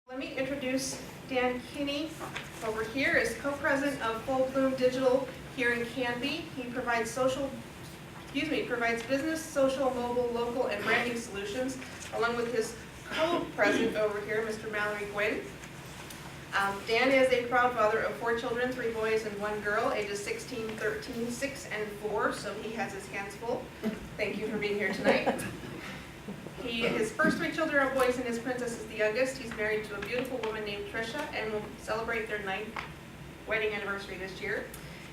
Let me introduce Dan Kinney over here as co-president of Full Bloom Digital here in Canby. He provides business, social, mobile, local, and branding solutions, along with his co-president over here, Mr. Mallory Gwynn. Dan is a proud father of 4 children, 3 boys and 1 girl, ages 16, 13, 6, and 4, so he has his hands full. Thank you for being here tonight. His first 3 children are boys, and his princess is the youngest. He's married to a beautiful woman named Trisha and will celebrate their 9th wedding anniversary this year.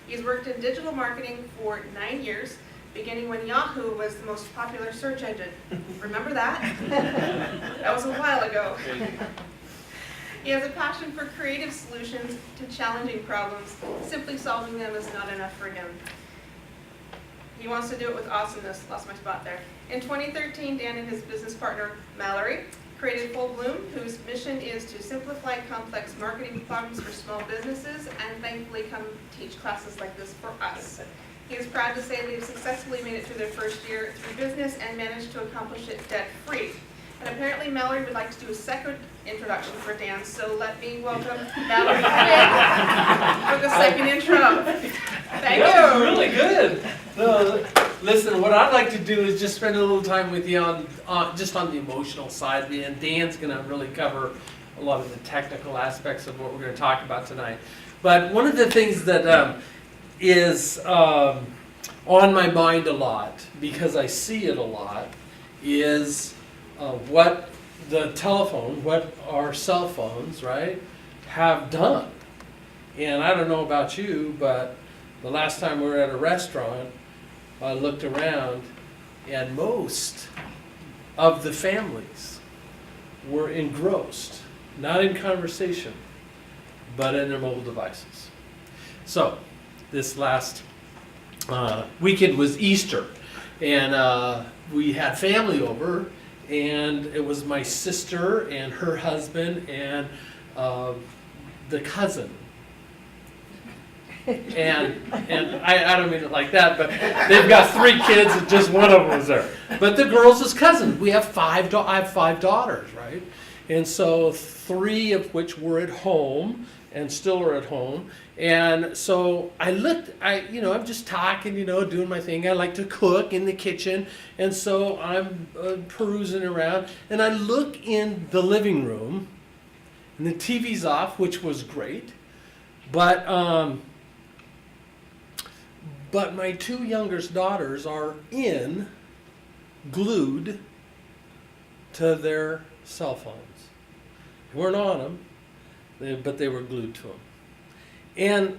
He's worked in digital marketing for 9 years, beginning when Yahoo was the most popular search engine. Remember that? That was a while ago. He has a passion for creative solutions to challenging problems. Simply solving them is not enough for him. He wants to do it with awesomeness. Lost my spot there. In 2013, Dan and his business partner, Mallory, created Full Bloom, whose mission is to simplify complex marketing problems for small businesses and thankfully come teach classes like this for us. He is proud to say they've successfully made it through their first year through business and managed to accomplish it debt-free. And apparently Mallory would like to do a second introduction for Dan, so let me welcome Mallory for the second intro. Thank you. That was really good. Listen, what I'd like to do is just spend a little time with you on just on the emotional side, and Dan's going to really cover a lot of the technical aspects of what we're going to talk about tonight. But one of the things that is on my mind a lot, because I see it a lot, is what the telephone, what our cell phones, right, have done. And I don't know about you, but the last time we were at a restaurant, I looked around, and most of the families were engrossed, not in conversation, but in their mobile devices. So, this last weekend was Easter, and we had family over, and it was my sister and her husband and the cousin. And I don't mean it like that, but they've got 3 kids and just one of them was there. But the girl's his cousin. I have 5 daughters, right? And so 3 of which were at home and still are at home. And so I'm just talking, doing my thing. I like to cook in the kitchen. And so I'm perusing around. And I look in the living room, and the TV's off, which was great. But my 2 youngest daughters are glued to their cell phones. They weren't on them, but they were glued to them. And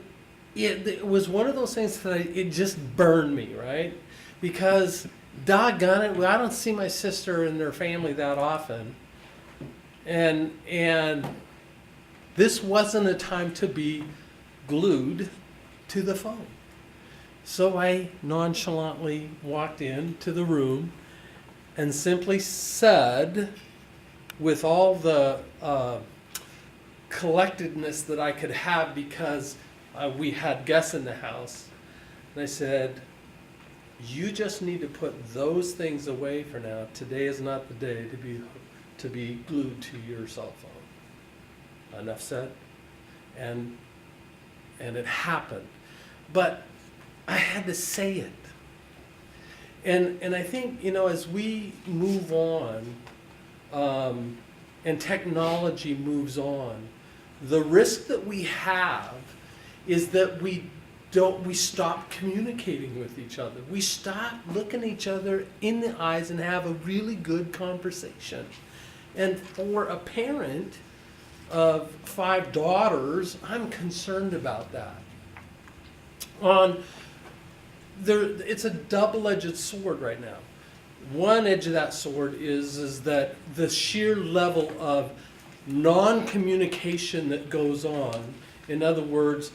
it was one of those things that it just burned me, right? Because, doggone it, I don't see my sister and their family that often. And this wasn't a time to be glued to the phone. So I nonchalantly walked into the room and simply said, with all the collectedness that I could have because we had guests in the house, and I said, you just need to put those things away for now. Today is not the day to be glued to your cell phone. Enough said. And it happened. But I had to say it. And I think, as we move on, and technology moves on, the risk that we have is that we stop communicating with each other. We stop looking each other in the eyes and have a really good conversation. And for a parent of 5 daughters, I'm concerned about that. It's a double-edged sword right now. One edge of that sword is that the sheer level of non-communication that goes on. In other words,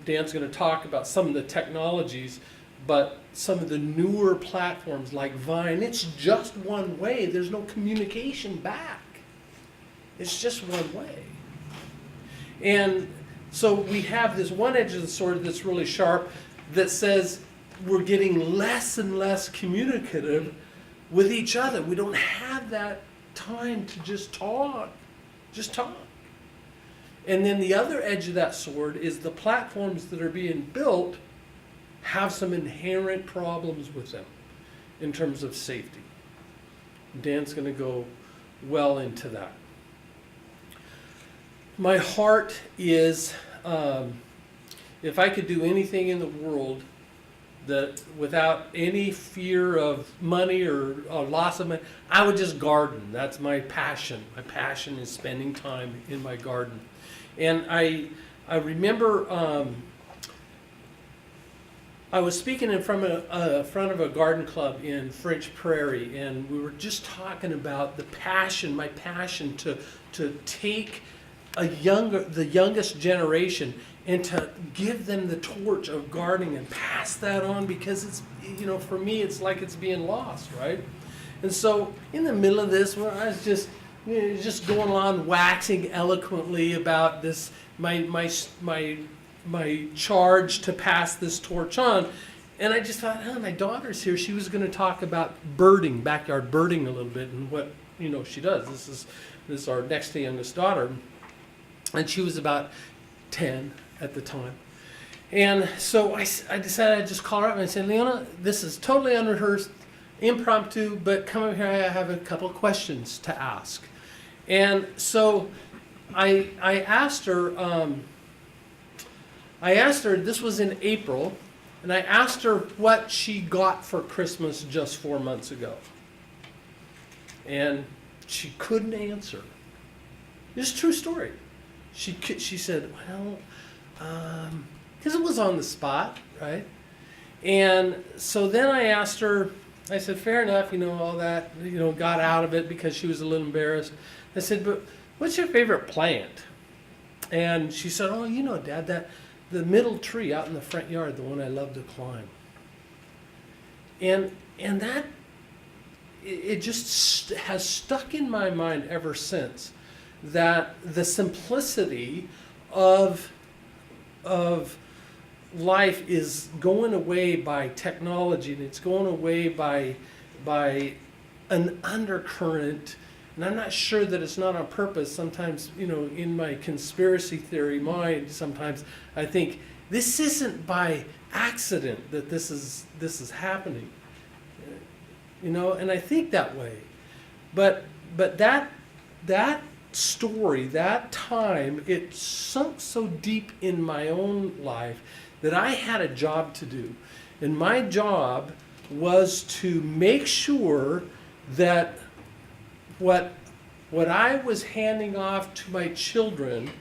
Dan's going to talk about some of the technologies, but some of the newer platforms like Vine, it's just one way. There's no communication back. It's just one way. And so we have this one edge of the sword that's really sharp that says we're getting less and less communicative with each other. We don't have that time to just talk Just talk. And then the other edge of that sword is the platforms that are being built have some inherent problems with them in terms of safety. Dan's going to go well into that. My heart is, if I could do anything in the world that without any fear of money or loss of money, I would just garden. That's my passion. My passion is spending time in my garden. And I remember I was speaking in front of a garden club in French Prairie, and we were just talking about my passion to take the youngest generation and to give them the torch of gardening and pass that on, because it's, for me, it's like it's being lost, right? And so in the middle of this, where I was just going on waxing eloquently about this, my charge to pass this torch on, and I just thought, my daughter's here. She was going to talk about birding, backyard birding a little bit, and what she does. This is our next to youngest daughter, and she was about 10 at the time. And so I decided I'd just call her up and I said, Leona, this is totally unrehearsed, impromptu, but come over here, I have a couple of questions to ask. And so I asked her, this was in April, and I asked her what she got for Christmas just 4 months ago. And she couldn't answer. It's a true story. She said, well, because it was on the spot, right? And so then I asked her, I said, fair enough, all that, got out of it because she was a little embarrassed. I said, but what's your favorite plant? And she said, oh, Dad, the middle tree out in the front yard, the one I love to climb. And that, it just has stuck in my mind ever since, that the simplicity of life is going away by technology, and it's going away by an undercurrent. And I'm not sure that it's not on purpose. Sometimes, in my conspiracy theory mind, sometimes I think this isn't by accident that this is happening. And I think that way. But that story, that time, it sunk so deep in my own life that I had a job to do. And my job was to make sure that what I was handing off to my children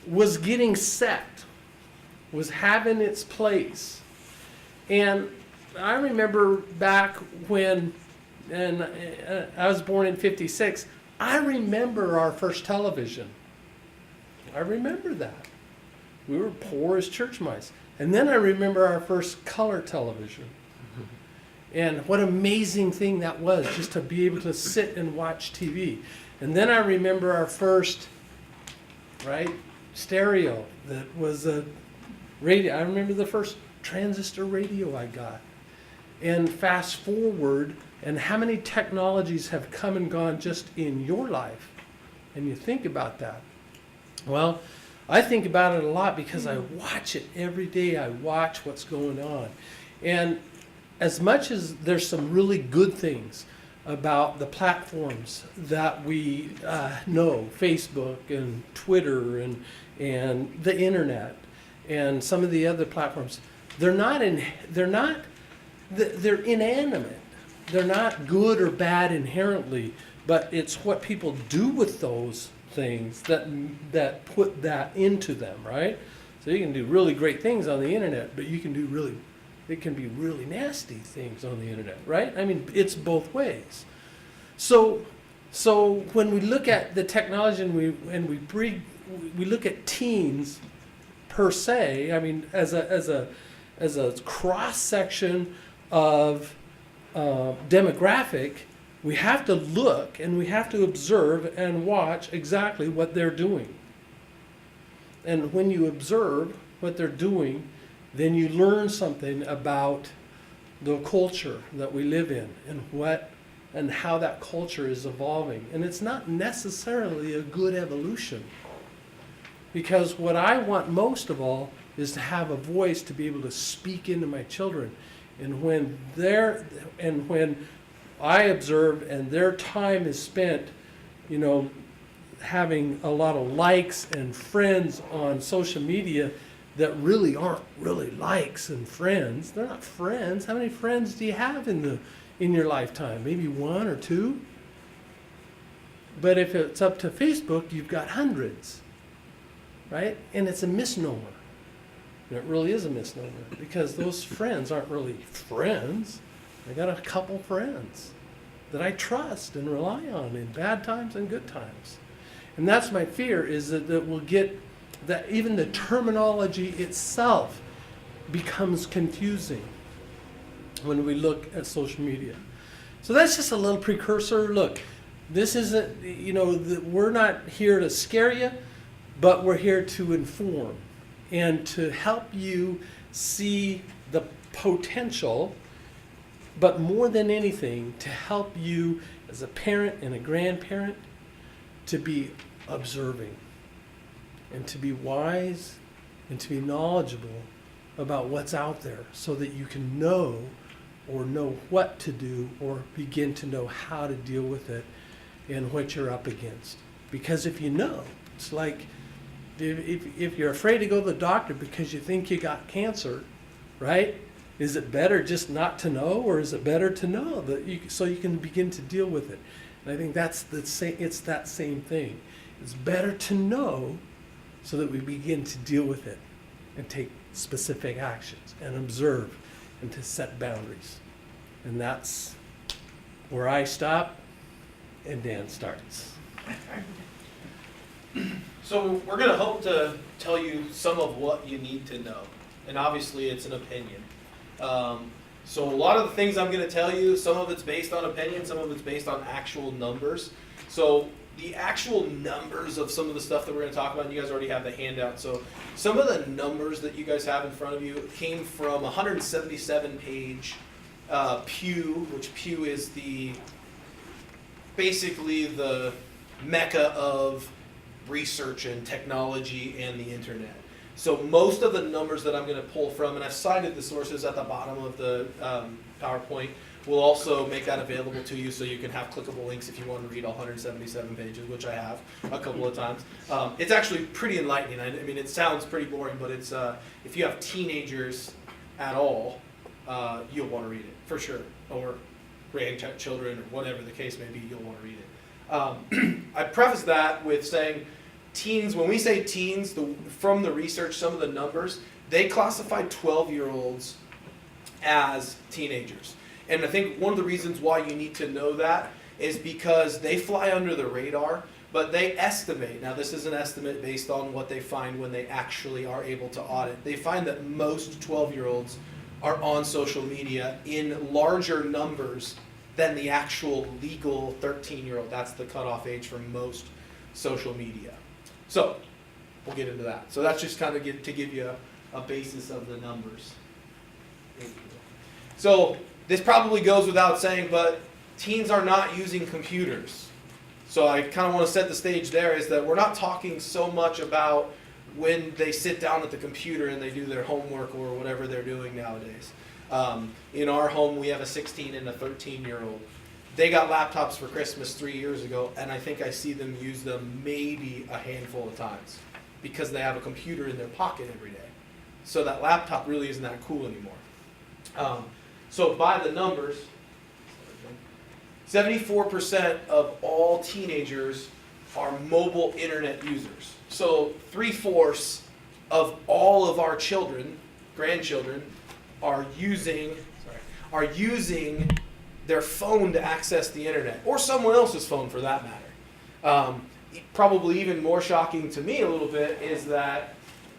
was getting set, was having its place. And I remember back when, and I was born in 56, I remember our first television. I remember that. We were poor as church mice. And then I remember our first color television. And what an amazing thing that was, just to be able to sit and watch TV. And then I remember our first, stereo that was a radio. I remember the first transistor radio I got. And fast forward, and how many technologies have come and gone just in your life? And you think about that. Well, I think about it a lot because I watch it every day. I watch what's going on. And as much as there's some really good things about the platforms that we know, Facebook and Twitter and the internet and some of the other platforms, they're inanimate. They're not good or bad inherently, but it's what people do with those things that put that into them, right? So you can do really great things on the internet, but it can be really nasty things on the internet, right? I mean, it's both ways. So when we look at the technology and we look at teens per se, I mean, as a cross section of demographic, we have to look and we have to observe and watch exactly what they're doing. And when you observe what they're doing, then you learn something about the culture that we live in and what and how that culture is evolving. And it's not necessarily a good evolution. Because what I want most of all is to have a voice to be able to speak into my children. And when I observe and their time is spent, having a lot of likes and friends on social media that really aren't really likes and friends. They're not friends. How many friends do you have in your lifetime? Maybe one or two? But if it's up to Facebook, you've got hundreds, right? And it's a misnomer. And it really is a misnomer because those friends aren't really friends. I got a couple friends that I trust and rely on in bad times and good times. And that's my fear, is that we'll get that even the terminology itself becomes confusing when we look at social media. So that's just a little precursor. Look, this isn't, we're not here to scare you, but we're here to inform and to help you see the potential, but more than anything, to help you as a parent and a grandparent to be observing and to be wise and to be knowledgeable about what's out there so that you can know what to do or begin to know how to deal with it and what you're up against. Because if you know, it's like if you're afraid to go to the doctor because you think you got cancer, right? Is it better just not to know, or is it better to know so you can begin to deal with it? And I think that's it's that same thing. It's better to know so that we begin to deal with it and take specific actions and observe and to set boundaries. And that's where I stop and Dan starts. So we're going to hope to tell you some of what you need to know. And obviously it's an opinion. So a lot of the things I'm going to tell you, some of it's based on opinion, some of it's based on actual numbers. So the actual numbers of some of the stuff that we're going to talk about, and you guys already have the handout. So some of the numbers that you guys have in front of you came from a 177-page Pew, which Pew is basically the mecca of research and technology and the internet. So most of the numbers that I'm going to pull from, and I've cited the sources at the bottom of the PowerPoint, we'll also make that available to you so you can have clickable links if you want to read all 177 pages, which I have a couple of times. It's actually pretty enlightening. I mean, it sounds pretty boring, but it's if you have teenagers at all, you'll want to read it, for sure. Or grandchildren, or whatever the case may be, you'll want to read it. I preface that with saying teens, when we say teens, from the research, some of the numbers, they classify 12-year-olds as teenagers. And I think one of the reasons why you need to know that is because they fly under the radar, but they estimate, now this is an estimate based on what they find when they actually are able to audit. They find that most 12-year-olds are on social media in larger numbers than the actual legal 13-year-old. That's the cutoff age for most social media. So we'll get into that. So that's just kind of to give you a basis of the numbers. So this probably goes without saying, but teens are not using computers. So I kind of want to set the stage there, is that we're not talking so much about when they sit down at the computer and they do their homework or whatever they're doing nowadays. In our home, we have a 16 and a 13-year-old. They got laptops for Christmas 3 years ago, and I think I see them use them maybe a handful of times because they have a computer in their pocket every day. So that laptop really isn't that cool anymore. So by the numbers, 74% of all teenagers are mobile internet users. So 3/4 of all of our children, grandchildren, are using their phone to access the internet, or someone else's phone for that matter. Probably even more shocking to me a little bit is that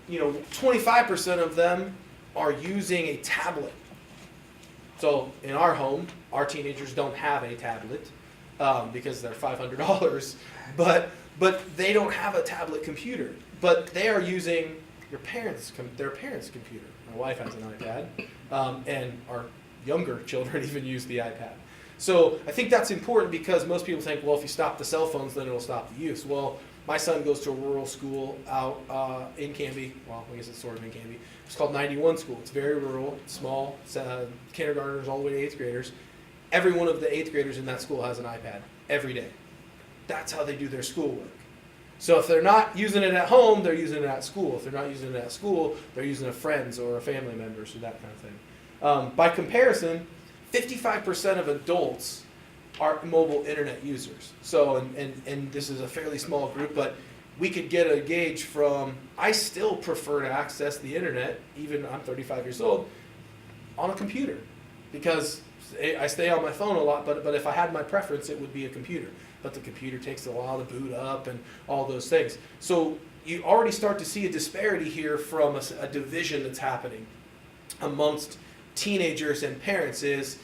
25% of them are using a tablet. So in our home, our teenagers don't have a tablet because they're $500, but they don't have a tablet computer. But they are using their parents' computer. My wife has an iPad, and our younger children even use the iPad. So I think that's important because most people think, well, if you stop the cell phones, then it'll stop the use. Well, my son goes to a rural school out in Canby. Well, I guess it's sort of in Canby. It's called 91 School. It's very rural, it's small, kindergartners all the way to 8th graders. Every one of the 8th graders in that school has an iPad every day. That's how they do their schoolwork. So if they're not using it at home, they're using it at school. If they're not using it at school, they're using it with friends or family members or that kind of thing. By comparison, 55% of adults are mobile internet users. So, and this is a fairly small group, but we could get a gauge from, I still prefer to access the internet, even I'm 35 years old, on a computer. Because I stay on my phone a lot, but if I had my preference, it would be a computer. But the computer takes a while to boot up and all those things. So you already start to see a disparity here from a division that's happening amongst teenagers and parents is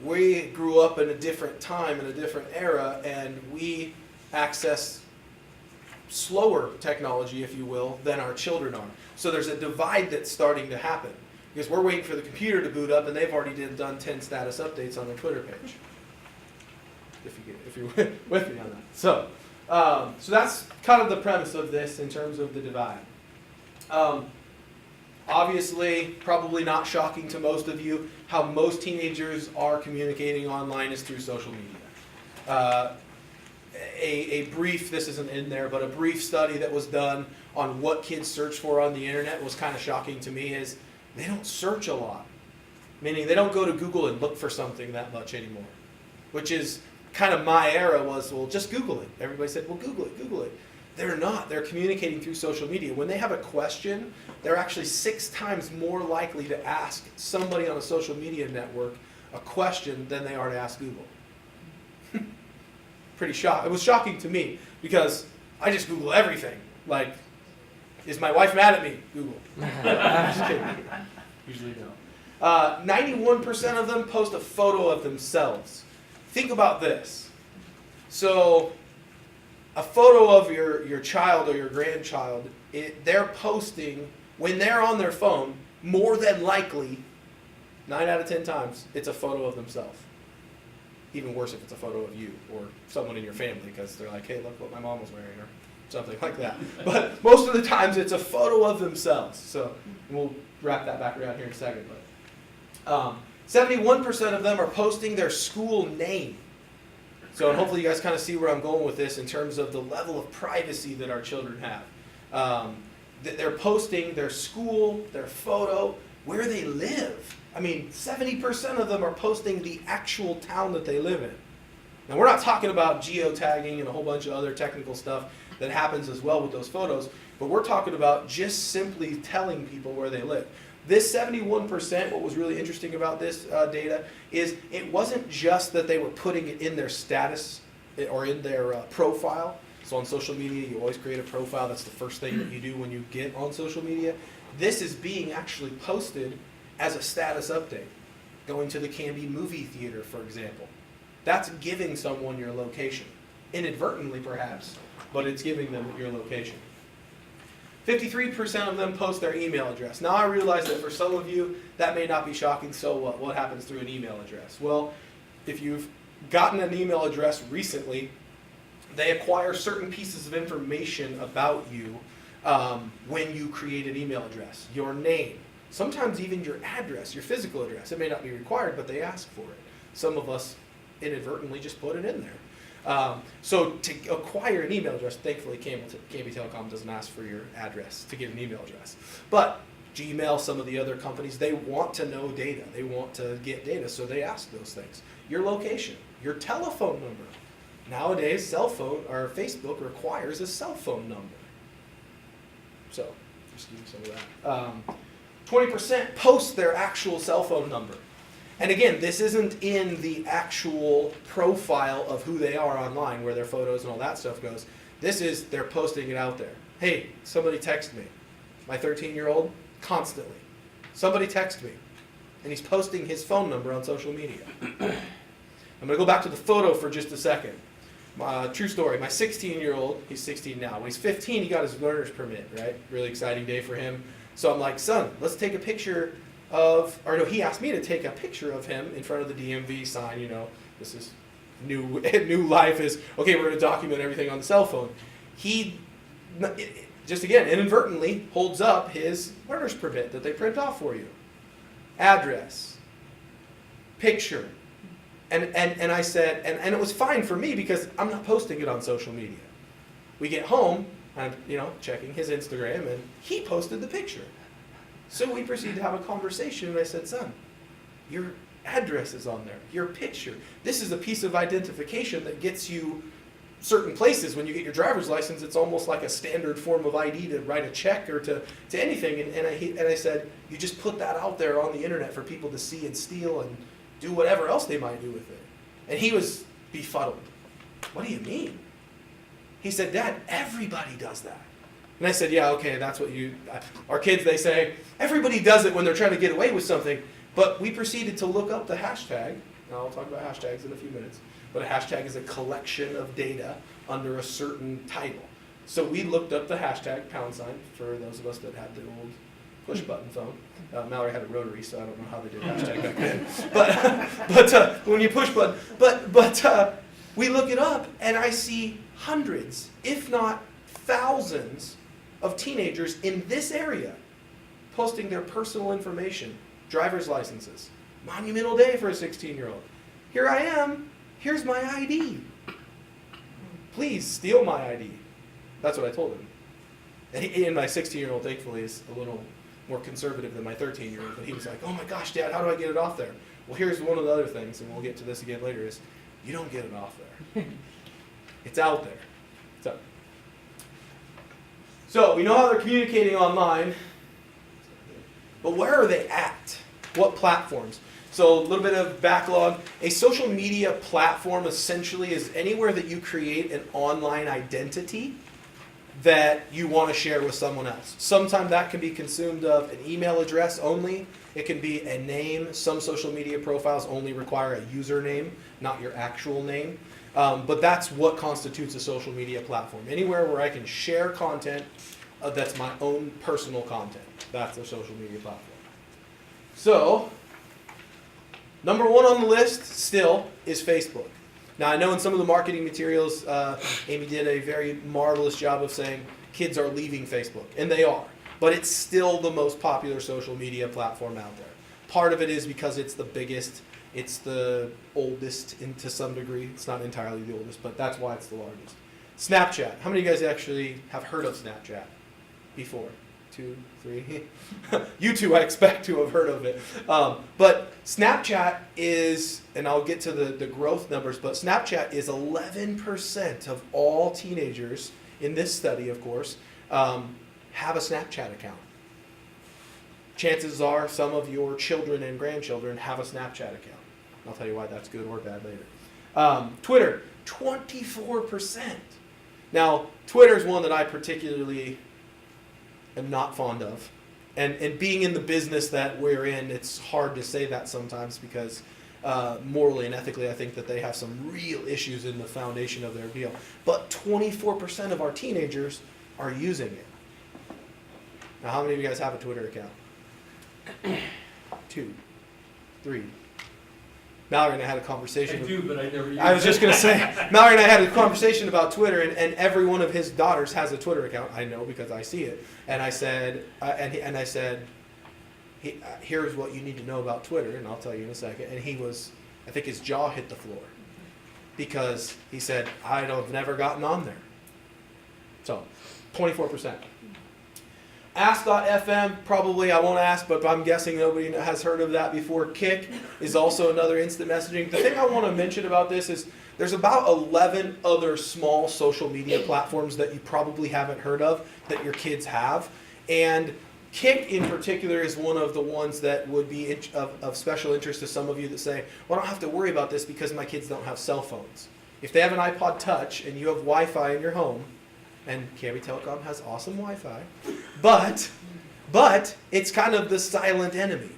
we grew up in a different time, in a different era, and we access slower technology, if you will, than our children are. So there's a divide that's starting to happen because we're waiting for the computer to boot up and they've already done 10 status updates on their Twitter page. If you're with me on that. So that's kind of the premise of this in terms of the divide. Obviously, probably not shocking to most of you, how most teenagers are communicating online is through social media. A brief, this isn't in there, but a brief study that was done on what kids search for on the internet was kind of shocking to me is they don't search a lot. Meaning they don't go to Google and look for something that much anymore. Which is kind of my era was, well, just Google it. Everybody said, well, Google it, Google it. They're not. They're communicating through social media. When they have a question, they're actually 6 times more likely to ask somebody on a social media network a question than they are to ask Google. Pretty shocked. It was shocking to me because I just Google everything. Like, is my wife mad at me? Google. Just kidding. Usually no. 91% of them post a photo of themselves. Think about this. So, a photo of your child or your grandchild, they're posting, when they're on their phone, more than likely, 9 out of 10 times, it's a photo of themselves. Even worse if it's a photo of you or someone in your family because they're like, hey, look what my mom was wearing or something like that. But most of the times it's a photo of themselves. So we'll wrap that back around here in a second. But 71% of them are posting their school name. So hopefully you guys kind of see where I'm going with this in terms of the level of privacy that our children have. They're posting their school, their photo, where they live. I mean, 70% of them are posting the actual town that they live in. Now, we're not talking about geotagging and a whole bunch of other technical stuff that happens as well with those photos, but we're talking about just simply telling people where they live. This 71%, what was really interesting about this data is it wasn't just that they were putting it in their status or in their profile. So on social media, you always create a profile. That's the first thing that you do when you get on social media. This is being actually posted as a status update. Going to the Canby movie theater, for example. That's giving someone your location. Inadvertently, perhaps, but it's giving them your location. 53% of them post their email address. Now I realize that for some of you, that may not be shocking, so what? What happens through an email address? Well, if you've gotten an email address recently, they acquire certain pieces of information about you when you create an email address. Your name, sometimes even your address, your physical address. It may not be required, but they ask for it. Some of us inadvertently just put it in there. So to acquire an email address, thankfully Canby Telecom doesn't ask for your address to get an email address. But Gmail, some of the other companies, they want to know data. They want to get data, so they ask those things. Your location, your telephone number. Nowadays, cell phone or Facebook requires a cell phone number. So, just give you some of that. 20% post their actual cell phone number. And again, this isn't in the actual profile of who they are online, where their photos and all that stuff goes. This is, they're posting it out there. Hey, somebody text me. My 13-year-old, constantly. Somebody text me. And he's posting his phone number on social media. I'm going to go back to the photo for just a second. True story, my 16-year-old, he's 16 now. When he's 15, he got his learner's permit, right? Really exciting day for him. So I'm like, son, let's take a picture he asked me to take a picture of him in front of the DMV sign, this is new life is, okay, we're going to document everything on the cell phone. He, just again, inadvertently holds up his learner's permit that they print off for you. Address, picture. And I said, and it was fine for me because I'm not posting it on social media. We get home, I'm, checking his Instagram, and he posted the picture. So we proceeded to have a conversation, and I said, son, your address is on there, your picture. This is a piece of identification that gets you certain places. When you get your driver's license, it's almost like a standard form of ID to write a check or to anything. And I said, you just put that out there on the internet for people to see and steal and do whatever else they might do with it. And he was befuddled. What do you mean? He said, Dad, everybody does that. And I said, yeah, okay, that's what our kids, they say, everybody does it when they're trying to get away with something. But we proceeded to look up the hashtag. Now, I'll talk about hashtags in a few minutes. But a hashtag is a collection of data under a certain title. So we looked up the hashtag, #, for those of us that had the old push-button phone. Mallory had a rotary, so I don't know how they did hashtag back then. But when you push button, but we look it up, and I see hundreds, if not thousands, of teenagers in this area posting their personal information, driver's licenses. Monumental day for a 16-year-old. Here I am. Here's my ID. Please steal my ID. That's what I told him. And my 16-year-old, thankfully, is a little more conservative than my 13-year-old. But he was like, oh my gosh, Dad, how do I get it off there? Well, here's one of the other things, and we'll get to this again later, is you don't get it off there. It's out there. It's out. So we know how they're communicating online, but where are they at? What platforms? So a little bit of backlog. A social media platform essentially is anywhere that you create an online identity that you want to share with someone else. Sometimes that can be consumed of an email address only. It can be a name. Some social media profiles only require a username, not your actual name. But that's what constitutes a social media platform. Anywhere where I can share content that's my own personal content. That's a social media platform. So, number one on the list still is Facebook. Now I know in some of the marketing materials, Amy did a very marvelous job of saying kids are leaving Facebook, and they are. But it's still the most popular social media platform out there. Part of it is because it's the biggest, it's the oldest to some degree. It's not entirely the oldest, but that's why it's the largest. Snapchat. How many of you guys actually have heard of Snapchat before? 2, 3. You two, I expect to have heard of it. But Snapchat is, and I'll get to the growth numbers, but Snapchat is 11% of all teenagers in this study, of course, have a Snapchat account. Chances are some of your children and grandchildren have a Snapchat account. I'll tell you why that's good or bad later. Twitter, 24%. Now, Twitter is one that I particularly am not fond of. And being in the business that we're in, it's hard to say that sometimes because morally and ethically I think that they have some real issues in the foundation of their deal. But 24% of our teenagers are using it. Now, how many of you guys have a Twitter account? 2, 3. Mallory and I had a conversation. I do, but I never use it. I was just going to say, Mallory and I had a conversation about Twitter, and every one of his daughters has a Twitter account. I know because I see it. And I said, here's what you need to know about Twitter, and I'll tell you in a second. And he was, I think his jaw hit the floor because he said, I've never gotten on there. So, 24%. Ask.fm, probably I won't ask, but I'm guessing nobody has heard of that before. Kik is also another instant messaging. The thing I want to mention about this is there's about 11 other small social media platforms that you probably haven't heard of that your kids have. And Kik in particular is one of the ones that would be of special interest to some of you that say, well, I don't have to worry about this because my kids don't have cell phones. If they have an iPod Touch and you have Wi-Fi in your home, and Cabby Telecom has awesome Wi-Fi, but it's kind of the silent enemy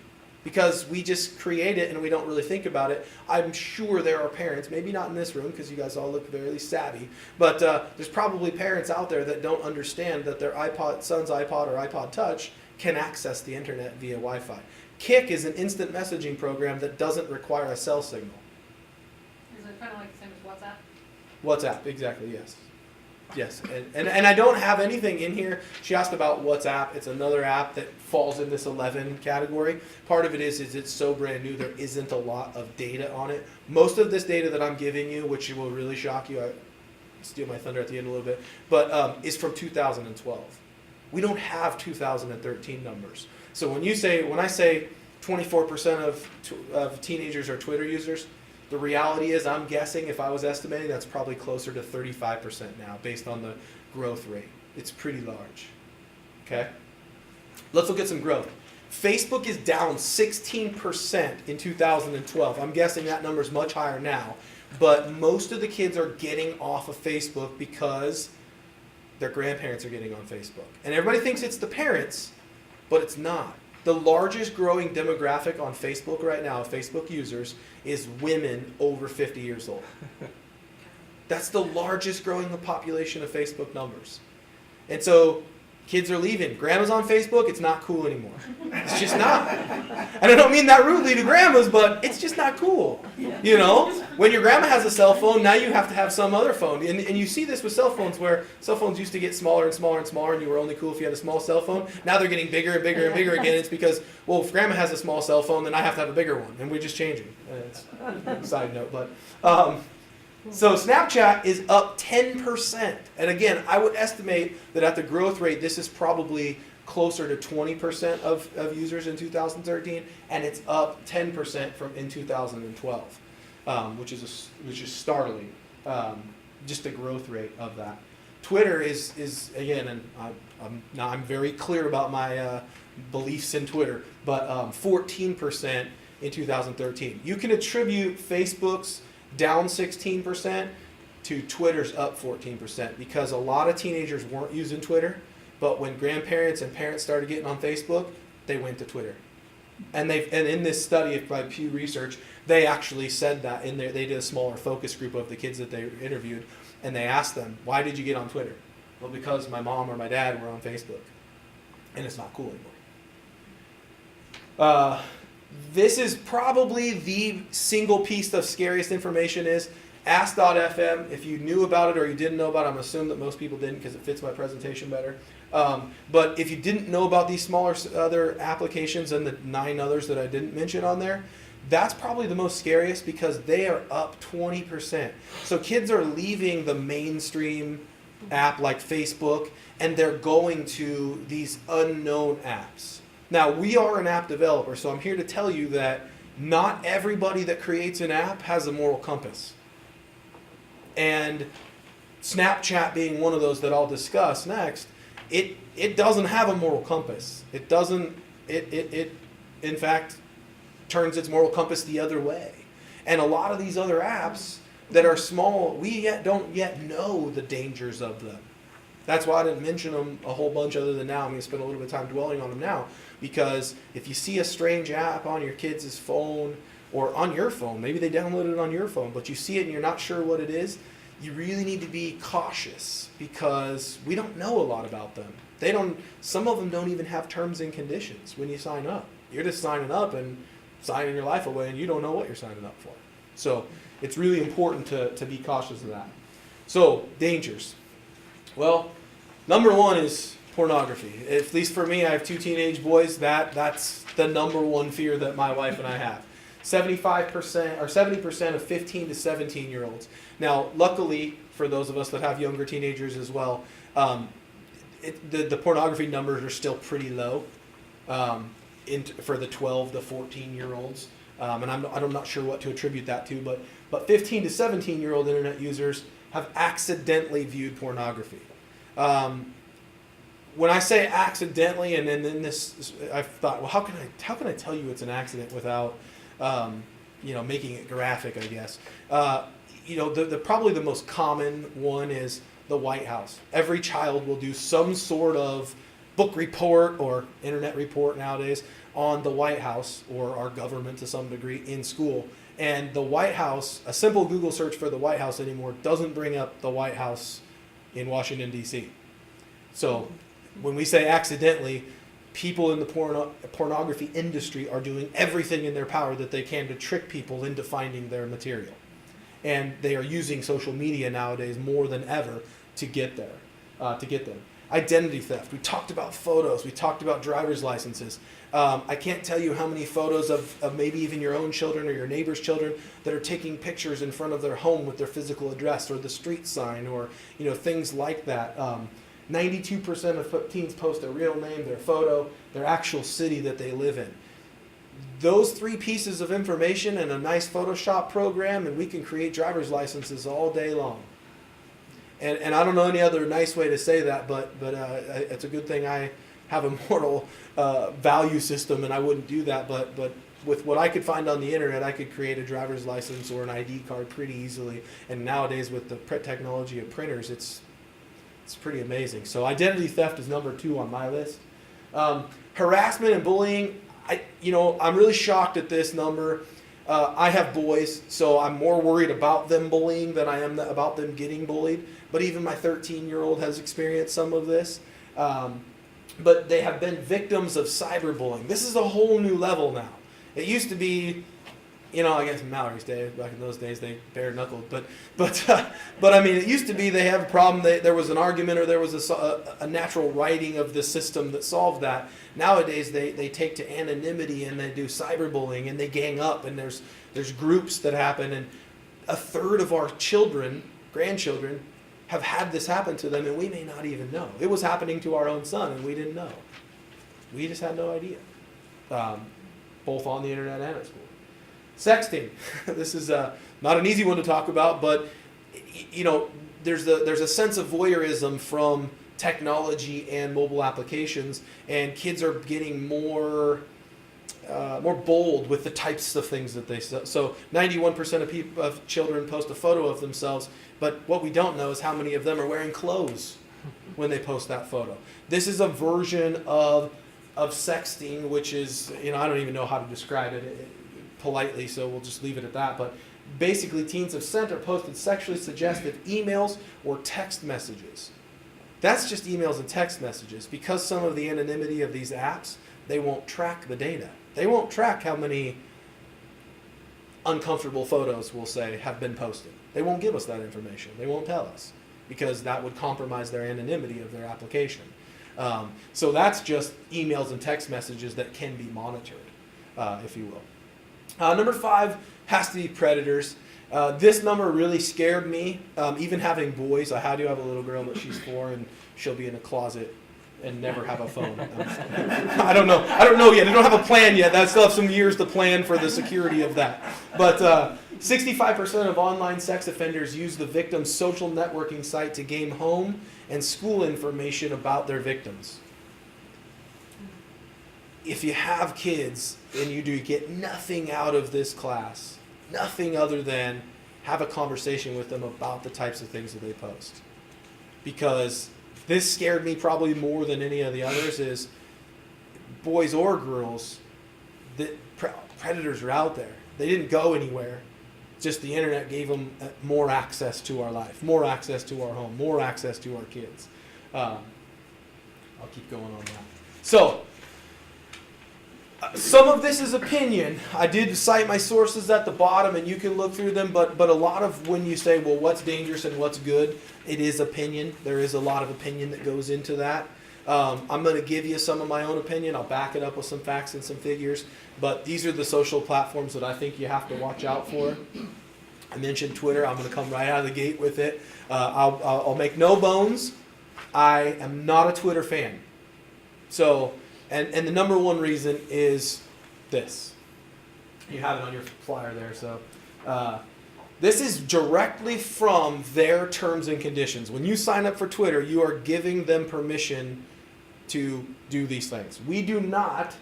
because we just create it and we don't really think about it. I'm sure there are parents, maybe not in this room because you guys all look very savvy, but there's probably parents out there that don't understand that their son's iPod or iPod Touch can access the internet via Wi-Fi. Kik is an instant messaging program that doesn't require a cell signal. Is it kind of like the same as WhatsApp? WhatsApp, exactly, yes. Yes, and I don't have anything in here. She asked about WhatsApp. It's another app that falls in this 11 category. Part of it is it's so brand new, there isn't a lot of data on it. Most of this data that I'm giving you, which will really shock you, I steal my thunder at the end a little bit, but is from 2012. We don't have 2013 numbers. So when I say 24% of teenagers are Twitter users, the reality is, I'm guessing, if I was estimating, that's probably closer to 35% now, based on the growth rate. It's pretty large. Okay? Let's look at some growth. Facebook is down 16% in 2012. I'm guessing that number is much higher now. But most of the kids are getting off of Facebook because their grandparents are getting on Facebook. And everybody thinks it's the parents, but it's not. The largest growing demographic on Facebook right now, Facebook users, is women over 50 years old. That's the largest growing population of Facebook numbers. And so kids are leaving. Grandma's on Facebook, it's not cool anymore. It's just not. And I don't mean that rudely to grandmas, but it's just not cool. You know? When your grandma has a cell phone, now you have to have some other phone. And you see this with cell phones, where cell phones used to get smaller and smaller and smaller, and you were only cool if you had a small cell phone. Now they're getting bigger and bigger and bigger again. It's because, well, if grandma has a small cell phone, then I have to have a bigger one. And we're just changing. It's a side note, but... So Snapchat is up 10%. And again, I would estimate that at the growth rate, this is probably closer to 20% of users in 2013, and it's up 10% from in 2012, which is startling, just the growth rate of that. Twitter is again, and I'm very clear about my beliefs in Twitter, but 14% in 2013. You can attribute Facebook's down 16% to Twitter's up 14%, because a lot of teenagers weren't using Twitter, but when grandparents and parents started getting on Facebook, they went to Twitter. And in this study by Pew Research, they actually said that in there. They did a smaller focus group of the kids that they interviewed, and they asked them, why did you get on Twitter? Well, because my mom or my dad were on Facebook, and it's not cool anymore. This is probably the single piece of scariest information is Ask.fm. If you knew about it or you didn't know about it, I'm assuming that most people didn't because it fits my presentation better. But if you didn't know about these smaller other applications and the 9 others that I didn't mention on there, that's probably the most scariest because they are up 20%. So kids are leaving the mainstream app like Facebook, and they're going to these unknown apps. Now, we are an app developer, so I'm here to tell you that not everybody that creates an app has a moral compass. And Snapchat being one of those that I'll discuss next, it doesn't have a moral compass. It doesn't, it in fact turns its moral compass the other way. And a lot of these other apps that are small, we don't yet know the dangers of them. That's why I didn't mention them a whole bunch other than now. I'm going to spend a little bit of time dwelling on them now, because if you see a strange app on your kid's phone or on your phone, maybe they downloaded it on your phone, but you see it and you're not sure what it is, you really need to be cautious because we don't know a lot about them. Some of them don't even have terms and conditions when you sign up. You're just signing up and signing your life away, and you don't know what you're signing up for. So it's really important to be cautious of that. So, dangers. Well, number one is pornography. At least for me, I have 2 teenage boys. That's the number one fear that my wife and I have. 75% or 70% of 15 to 17-year-olds. Now, luckily, for those of us that have younger teenagers as well, the pornography numbers are still pretty low for the 12 to 14-year-olds. And I'm not sure what to attribute that to, but 15 to 17-year-old internet users have accidentally viewed pornography. When I say accidentally, and then this, I've thought, well, how can I tell you it's an accident without, making it graphic, I guess. Probably the most common one is the White House. Every child will do some sort of book report or internet report nowadays on the White House or our government to some degree in school. And the White House, a simple Google search for the White House anymore doesn't bring up the White House in Washington, D.C. So when we say accidentally, people in the pornography industry are doing everything in their power that they can to trick people into finding their material. And they are using social media nowadays more than ever to get there, to get them. Identity theft. We talked about photos. We talked about driver's licenses. I can't tell you how many photos of maybe even your own children or your neighbor's children that are taking pictures in front of their home with their physical address or the street sign or things like that. 92% of teens post their real name, their photo, their actual city that they live in. Those 3 pieces of information and a nice Photoshop program, and we can create driver's licenses all day long. And I don't know any other nice way to say that, but it's a good thing I have a moral value system, and I wouldn't do that. But with what I could find on the internet, I could create a driver's license or an ID card pretty easily. And nowadays, with the technology of printers, it's pretty amazing. So identity theft is number 2 on my list. Harassment and bullying. I'm really shocked at this number. I have boys, so I'm more worried about them bullying than I am about them getting bullied. But even my 13-year-old has experienced some of this. But they have been victims of cyberbullying. This is a whole new level now. It used to be, I guess in Mallory's day, back in those days, they bare-knuckled. But I mean, it used to be they have a problem, there was an argument or there was a natural writing of the system that solved that. Nowadays, they take to anonymity and they do cyberbullying and they gang up and there's groups that happen. And a third of our grandchildren, have had this happen to them and we may not even know. It was happening to our own son and we didn't know. We just had no idea. Both on the internet and at school. Sexting. This is not an easy one to talk about, but there's a sense of voyeurism from technology and mobile applications, and kids are getting more bold with the types of things that they say. So 91% of children post a photo of themselves, but what we don't know is how many of them are wearing clothes when they post that photo. This is a version of sexting, which is, I don't even know how to describe it politely, so we'll just leave it at that. But basically, teens have sent or posted sexually suggestive emails or text messages. That's just emails and text messages. Because some of the anonymity of these apps, they won't track the data. They won't track how many uncomfortable photos, we'll say, have been posted. They won't give us that information. They won't tell us because that would compromise their anonymity of their application. So that's just emails and text messages that can be monitored, if you will. Number 5 has to be predators. This number really scared me. Even having boys, I do have a little girl, but she's 4 and she'll be in a closet and never have a phone. I don't know yet. I don't have a plan yet. I still have some years to plan for the security of that. But 65% of online sex offenders use the victim's social networking site to gain home and school information about their victims. If you have kids and you do get nothing out of this class, nothing other than have a conversation with them about the types of things that they post. Because this scared me probably more than any of the others is boys or girls, the predators are out there. They didn't go anywhere. Just the internet gave them more access to our life, more access to our home, more access to our kids. I'll keep going on that. So, some of this is opinion. I did cite my sources at the bottom, and you can look through them, but a lot of when you say, well, what's dangerous and what's good, it is opinion. There is a lot of opinion that goes into that. I'm going to give you some of my own opinion. I'll back it up with some facts and some figures, but these are the social platforms that I think you have to watch out for. I mentioned Twitter. I'm going to come right out of the gate with it. I'll make no bones. I am not a Twitter fan. So... And the number one reason is this. You have it on your flyer there. So this is directly from their terms and conditions. When you sign up for Twitter, you are giving them permission to do these things. We do not,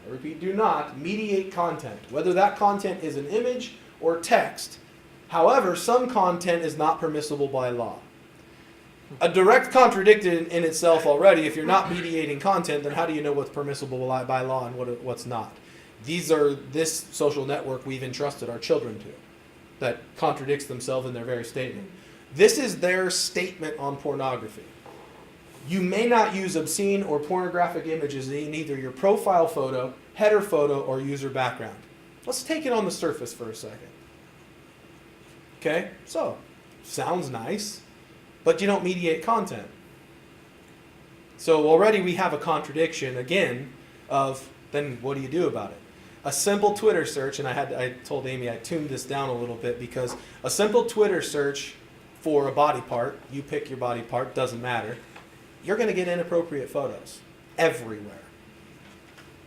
I repeat, do not mediate content, whether that content is an image or text. However, some content is not permissible by law. A direct contradiction in itself already. If you're not mediating content, then how do you know what's permissible by law and what's not? This social network we've entrusted our children to that contradicts themselves in their very statement. This is their statement on pornography. You may not use obscene or pornographic images in either your profile photo, header photo, or user background. Let's take it on the surface for a second. Okay, so, sounds nice, but you don't mediate content. So already we have a contradiction, again, of then what do you do about it? A simple Twitter search, and I told Amy I tuned this down a little bit, because a simple Twitter search for a body part, you pick your body part, doesn't matter, you're going to get inappropriate photos everywhere.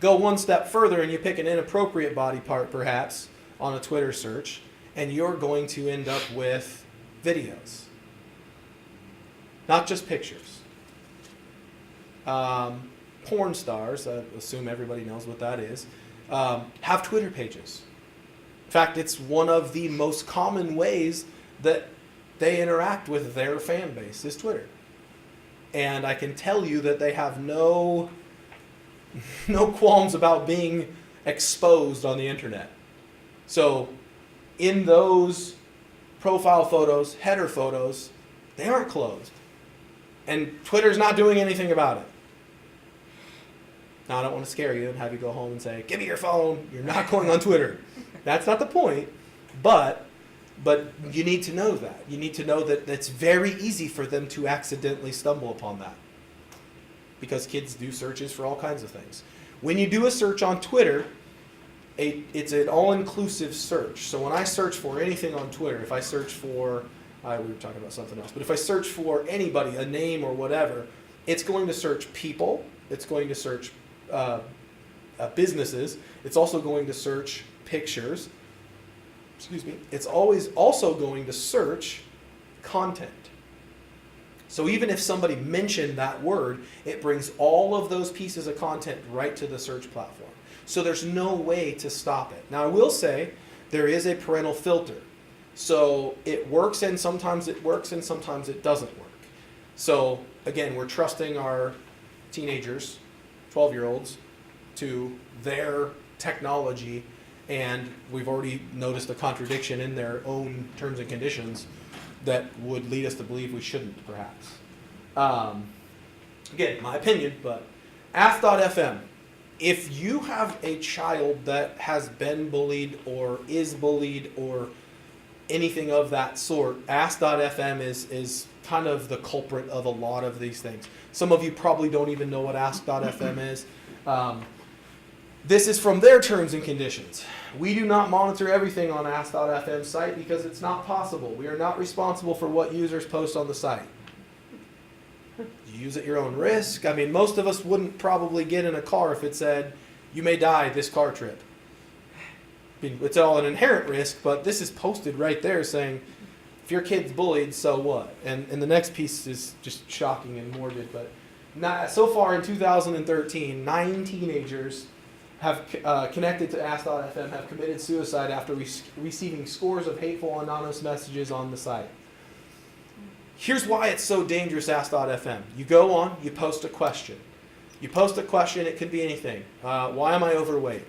Go one step further and you pick an inappropriate body part perhaps on a Twitter search, and you're going to end up with videos. Not just pictures. Porn stars, I assume everybody knows what that is, have Twitter pages. In fact, it's one of the most common ways that they interact with their fan base is Twitter. And I can tell you that they have no qualms about being exposed on the internet. So in those profile photos, header photos, they aren't closed. And Twitter's not doing anything about it. Now, I don't want to scare you and have you go home and say, give me your phone, you're not going on Twitter. That's not the point. But you need to know that. You need to know that it's very easy for them to accidentally stumble upon that. Because kids do searches for all kinds of things. When you do a search on Twitter, it's an all-inclusive search. So when I search for anything on Twitter, if I search for, we were talking about something else, but if I search for anybody, a name or whatever, it's going to search people, it's going to search businesses, it's also going to search pictures, it's always also going to search content. So even if somebody mentioned that word, it brings all of those pieces of content right to the search platform. So there's no way to stop it. Now I will say there is a parental filter. So it works and sometimes it works and sometimes it doesn't work. So again, we're trusting our teenagers, 12-year-olds, to their technology, and we've already noticed a contradiction in their own terms and conditions that would lead us to believe we shouldn't, perhaps. Again, my opinion, but Ask.fm. If you have a child that has been bullied or is bullied or anything of that sort, Ask.fm is kind of the culprit of a lot of these things. Some of you probably don't even know what Ask.fm is. This is from their terms and conditions. We do not monitor everything on Ask.fm's site because it's not possible. We are not responsible for what users post on the site. You use at your own risk. I mean, most of us wouldn't probably get in a car if it said, you may die this car trip. I mean, it's all an inherent risk, but this is posted right there saying, if your kid's bullied, so what? And the next piece is just shocking and morbid, but so far in 2013, 9 teenagers have connected to Ask.fm have committed suicide after receiving scores of hateful anonymous messages on the site. Here's why it's so dangerous, Ask.fm. You go on, you post a question. You post a question, it could be anything. Why am I overweight?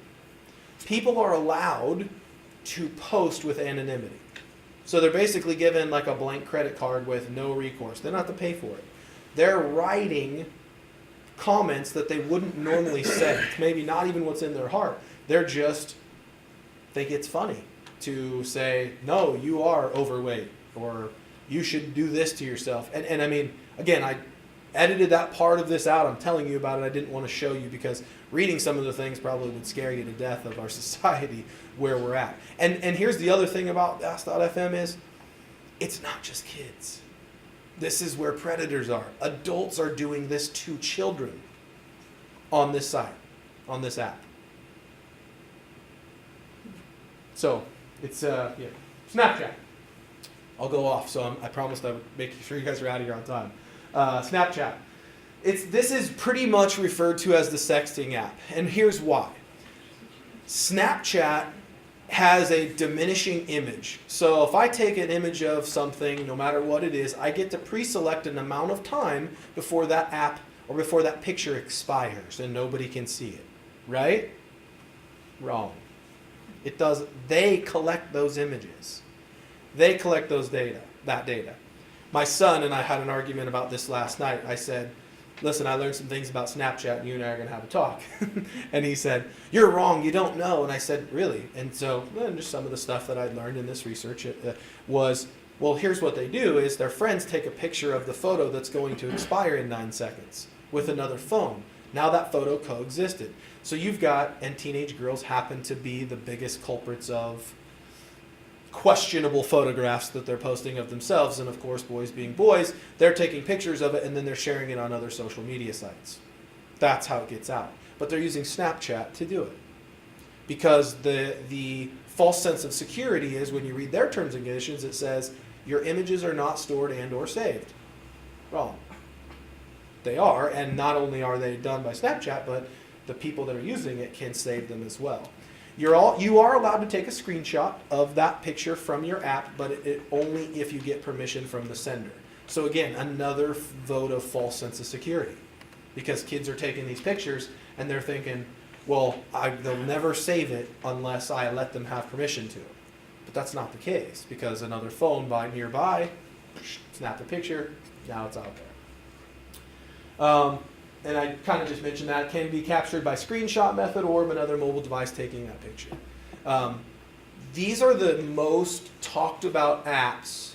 People are allowed to post with anonymity. So they're basically given like a blank credit card with no recourse. They don't have to pay for it. They're writing comments that they wouldn't normally say. Maybe not even what's in their heart. They're just, think it's funny to say, no, you are overweight, or you should do this to yourself. And I mean, again, I edited that part of this out. I'm telling you about it. I didn't want to show you because reading some of the things probably would scare you to death of our society where we're at. And here's the other thing about Ask.fm is, it's not just kids. This is where predators are. Adults are doing this to children on this site, on this app. So, it's, Snapchat. I'll go off, so I promised I would make sure you guys are out of here on time. Snapchat. This is pretty much referred to as the sexting app, and here's why. Snapchat has a diminishing image. So if I take an image of something, no matter what it is, I get to pre-select an amount of time before that app or before that picture expires and nobody can see it. Right? Wrong. It does. They collect those images. They collect that data. My son and I had an argument about this last night. I said, listen, I learned some things about Snapchat, and you and I are going to have a talk. And he said, you're wrong, you don't know. And I said, really? And so just some of the stuff that I learned in this research was, well, here's what they do is their friends take a picture of the photo that's going to expire in 9 seconds with another phone. Now that photo coexisted. So you've got, and teenage girls happen to be the biggest culprits of questionable photographs that they're posting of themselves, and of course, boys being boys, they're taking pictures of it and then they're sharing it on other social media sites. That's how it gets out. But they're using Snapchat to do it. Because the false sense of security is when you read their terms and conditions, it says your images are not stored and or saved. Wrong. They are, and not only are they done by Snapchat, but the people that are using it can save them as well. You are allowed to take a screenshot of that picture from your app, but it only if you get permission from the sender. So again, another vote of false sense of security, because kids are taking these pictures and they're thinking, well, they'll never save it unless I let them have permission to. But that's not the case, because another phone nearby, snap the picture, now it's out there. And I kind of just mentioned that it can be captured by screenshot method or another mobile device taking that picture. These are the most talked about apps.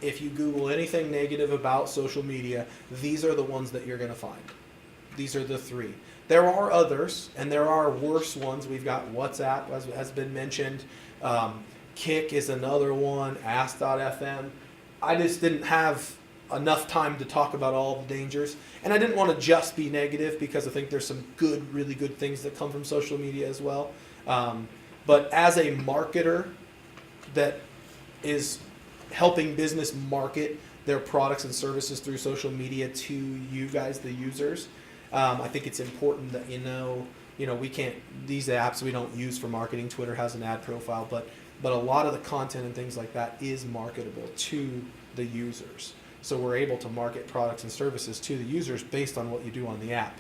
If you Google anything negative about social media, these are the ones that you're going to find. These are the 3. There are others, and there are worse ones. We've got WhatsApp, as has been mentioned. Kik is another one, Ask.fm. I just didn't have enough time to talk about all the dangers, and I didn't want to just be negative, because I think there's some really good things that come from social media as well. But as a marketer that is helping business market their products and services through social media to you guys, the users, I think it's important that we can't, these apps we don't use for marketing. Twitter has an ad profile, but a lot of the content and things like that is marketable to the users. So we're able to market products and services to the users based on what you do on the app.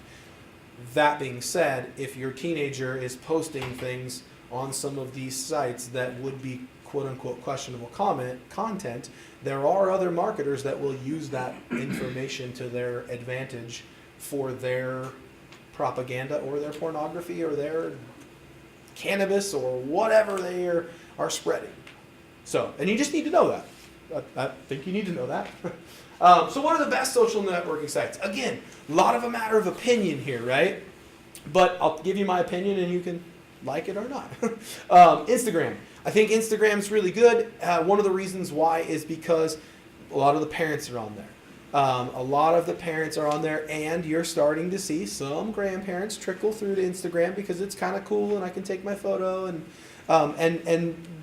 That being said, if your teenager is posting things on some of these sites that would be quote-unquote questionable content, there are other marketers that will use that information to their advantage for their propaganda or their pornography or their cannabis or whatever they are spreading. So, and you just need to know that. I think you need to know that. So what are the best social networking sites? Again, a lot of a matter of opinion here, right? But I'll give you my opinion and you can like it or not. Instagram. I think Instagram's really good. One of the reasons why is because a lot of the parents are on there. A lot of the parents are on there, and you're starting to see some grandparents trickle through to Instagram because it's kind of cool and I can take my photo and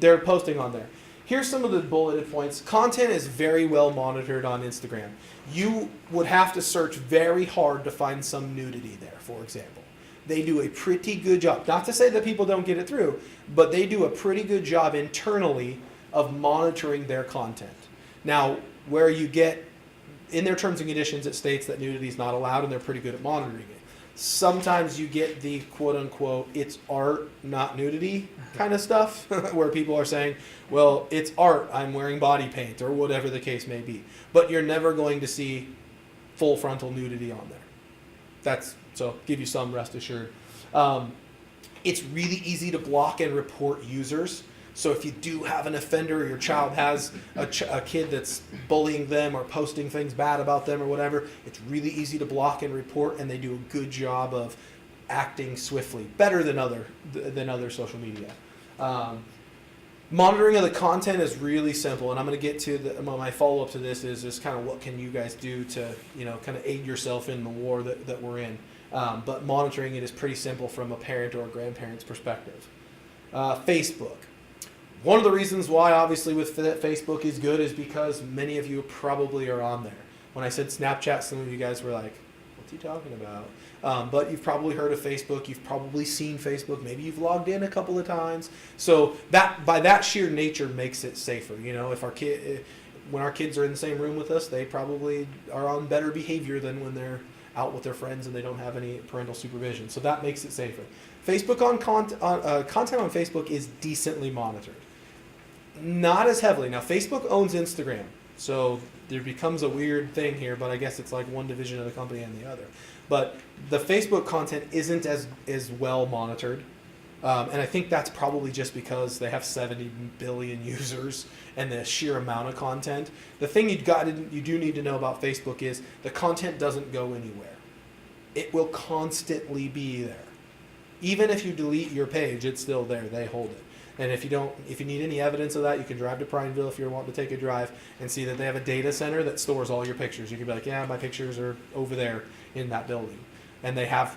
they're posting on there. Here's some of the bulleted points. Content is very well monitored on Instagram. You would have to search very hard to find some nudity there, for example. They do a pretty good job. Not to say that people don't get it through, but they do a pretty good job internally of monitoring their content. Now, where you get, in their terms and conditions, it states that nudity is not allowed, and they're pretty good at monitoring it. Sometimes you get the quote-unquote, it's art, not nudity kind of stuff, where people are saying, well, it's art, I'm wearing body paint, or whatever the case may be. But you're never going to see full frontal nudity on there. So give you some rest assured. It's really easy to block and report users. So if you do have an offender, or your child has a kid that's bullying them or posting things bad about them or whatever, it's really easy to block and report, and they do a good job of acting swiftly, better than other social media. Monitoring of the content is really simple, and I'm going to get to my follow-up to this is kind of what can you guys do to kind of aid yourself in the war that we're in. But monitoring it is pretty simple from a parent or a grandparent's perspective. Facebook. One of the reasons why, obviously, with Facebook is good is because many of you probably are on there. When I said Snapchat, some of you guys were like, what's he talking about? But you've probably heard of Facebook. You've probably seen Facebook. Maybe you've logged in a couple of times. So that, by that sheer nature, makes it safer. If when our kids are in the same room with us, they probably are on better behavior than when they're out with their friends and they don't have any parental supervision. So that makes it safer. Facebook content on Facebook is decently monitored. Not as heavily. Now, Facebook owns Instagram. So there becomes a weird thing here, but I guess it's like one division of the company and the other. But the Facebook content isn't as well monitored. And I think that's probably just because they have 70 billion users and the sheer amount of content. The thing you do need to know about Facebook is the content doesn't go anywhere. It will constantly be there. Even if you delete your page, it's still there. They hold it. And if you need any evidence of that, you can drive to Prineville if you're wanting to take a drive and see that they have a data center that stores all your pictures. You can be like, yeah, my pictures are over there in that building. And they have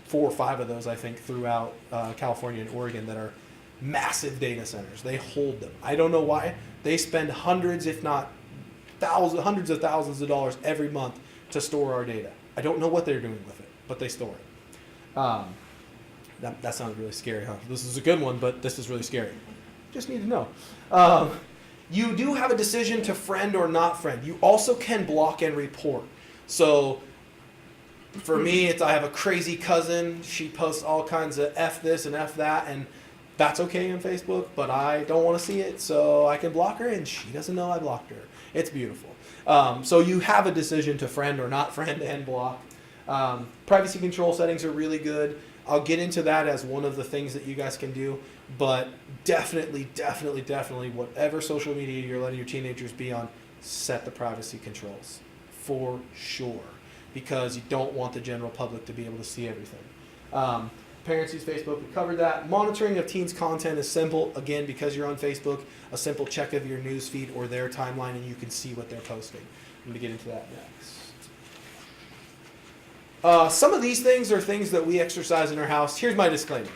4 or 5 of those, I think, throughout California and Oregon that are massive data centers. They hold them. I don't know why. They spend hundreds, if not hundreds of thousands of dollars every month to store our data. I don't know what they're doing with it, but they store it. That sounds really scary, huh? This is a good one, but this is really scary. Just need to know. You do have a decision to friend or not friend. You also can block and report. So for me, I have a crazy cousin. She posts all kinds of F this and F that, and that's okay on Facebook, but I don't want to see it, so I can block her, and she doesn't know I blocked her. It's beautiful. So you have a decision to friend or not friend and block. Privacy control settings are really good. I'll get into that as one of the things that you guys can do, but definitely, whatever social media you're letting your teenagers be on, set the privacy controls for sure, because you don't want the general public to be able to see everything. Parents use Facebook, we covered that. Monitoring of teens' content is simple, again, because you're on Facebook, a simple check of your news feed or their timeline, and you can see what they're posting. I'm going to get into that next. Some of these things are things that we exercise in our house. Here's my disclaimer.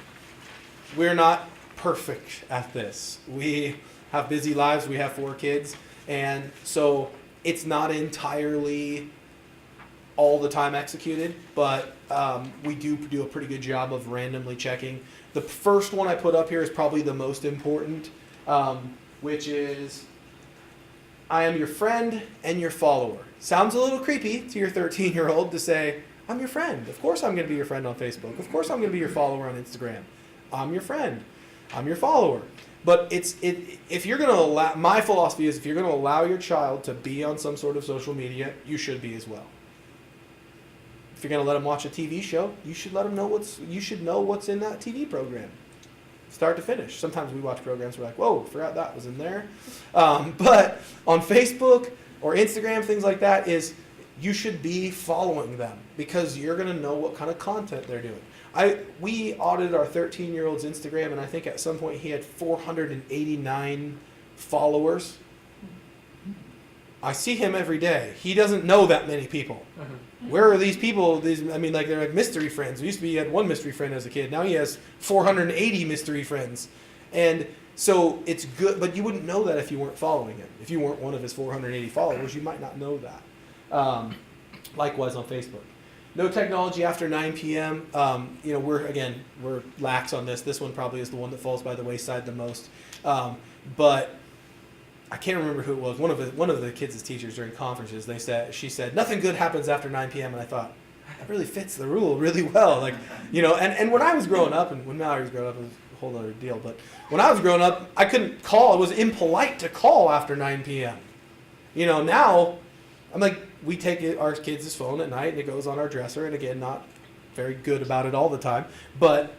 We're not perfect at this. We have busy lives. We have 4 kids. And so it's not entirely all the time executed, but we do a pretty good job of randomly checking. The first one I put up here is probably the most important, which is, I am your friend and your follower. Sounds a little creepy to your 13-year-old to say, I'm your friend. Of course I'm going to be your friend on Facebook. Of course I'm going to be your follower on Instagram. I'm your friend. I'm your follower. But if you're going to allow, my philosophy is if you're going to allow your child to be on some sort of social media, you should be as well. If you're going to let them watch a TV show, you should let them know what's in that TV program, start to finish. Sometimes we watch programs, we're like, whoa, forgot that was in there. But on Facebook or Instagram, things like that, you should be following them because you're going to know what kind of content they're doing. We audited our 13-year-old's Instagram, and I think at some point he had 489 followers. I see him every day. He doesn't know that many people. Where are these people? They're like mystery friends. We used to be, he had 1 mystery friend as a kid. Now he has 480 mystery friends. And so it's good, but you wouldn't know that if you weren't following him. If you weren't one of his 480 followers, you might not know that. Likewise on Facebook. No technology after 9 p.m. We're lax on this. This one probably is the one that falls by the wayside the most. But I can't remember who it was. One of the kids' teachers during conferences, she said, nothing good happens after 9 p.m. And I thought, that really fits the rule really well. And when I was growing up, and when Mallory was growing up, it was a whole other deal. But when I was growing up, I couldn't call. It was impolite to call after 9 p.m. Now, I'm like, we take our kids' phone at night and it goes on our dresser, and again, not very good about it all the time, but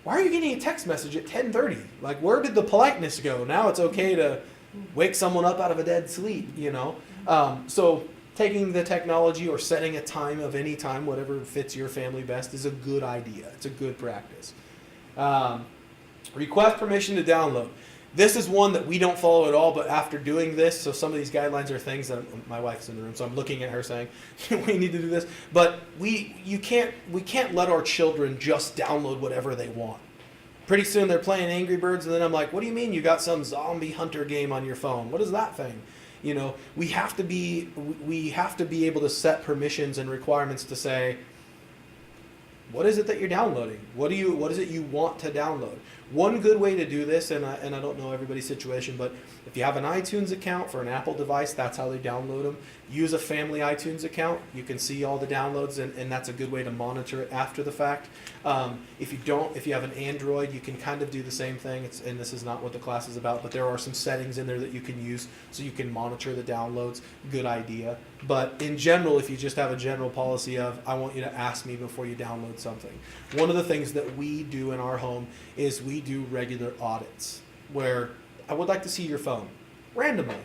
why are you getting a text message at 10:30? Like, where did the politeness go? Now it's okay to wake someone up out of a dead sleep, So taking the technology or setting a time of any time, whatever fits your family best, is a good idea. It's a good practice. Request permission to download. This is one that we don't follow at all, but after doing this, so some of these guidelines are things that my wife's in the room, so I'm looking at her saying, we need to do this. But we can't let our children just download whatever they want. Pretty soon they're playing Angry Birds, and then I'm like, what do you mean you got some zombie hunter game on your phone? What is that thing? We have to be able to set permissions and requirements to say, what is it that you're downloading? What is it you want to download? One good way to do this, and I don't know everybody's situation, but if you have an iTunes account for an Apple device, that's how they download them. use a family iTunes account. You can see all the downloads, and that's a good way to monitor it after the fact. If you have an Android, you can kind of do the same thing. And this is not what the class is about, but there are some settings in there that you can use so you can monitor the downloads. Good idea. But in general, if you just have a general policy of, I want you to ask me before you download something. One of the things that we do in our home is we do regular audits where I would like to see your phone randomly.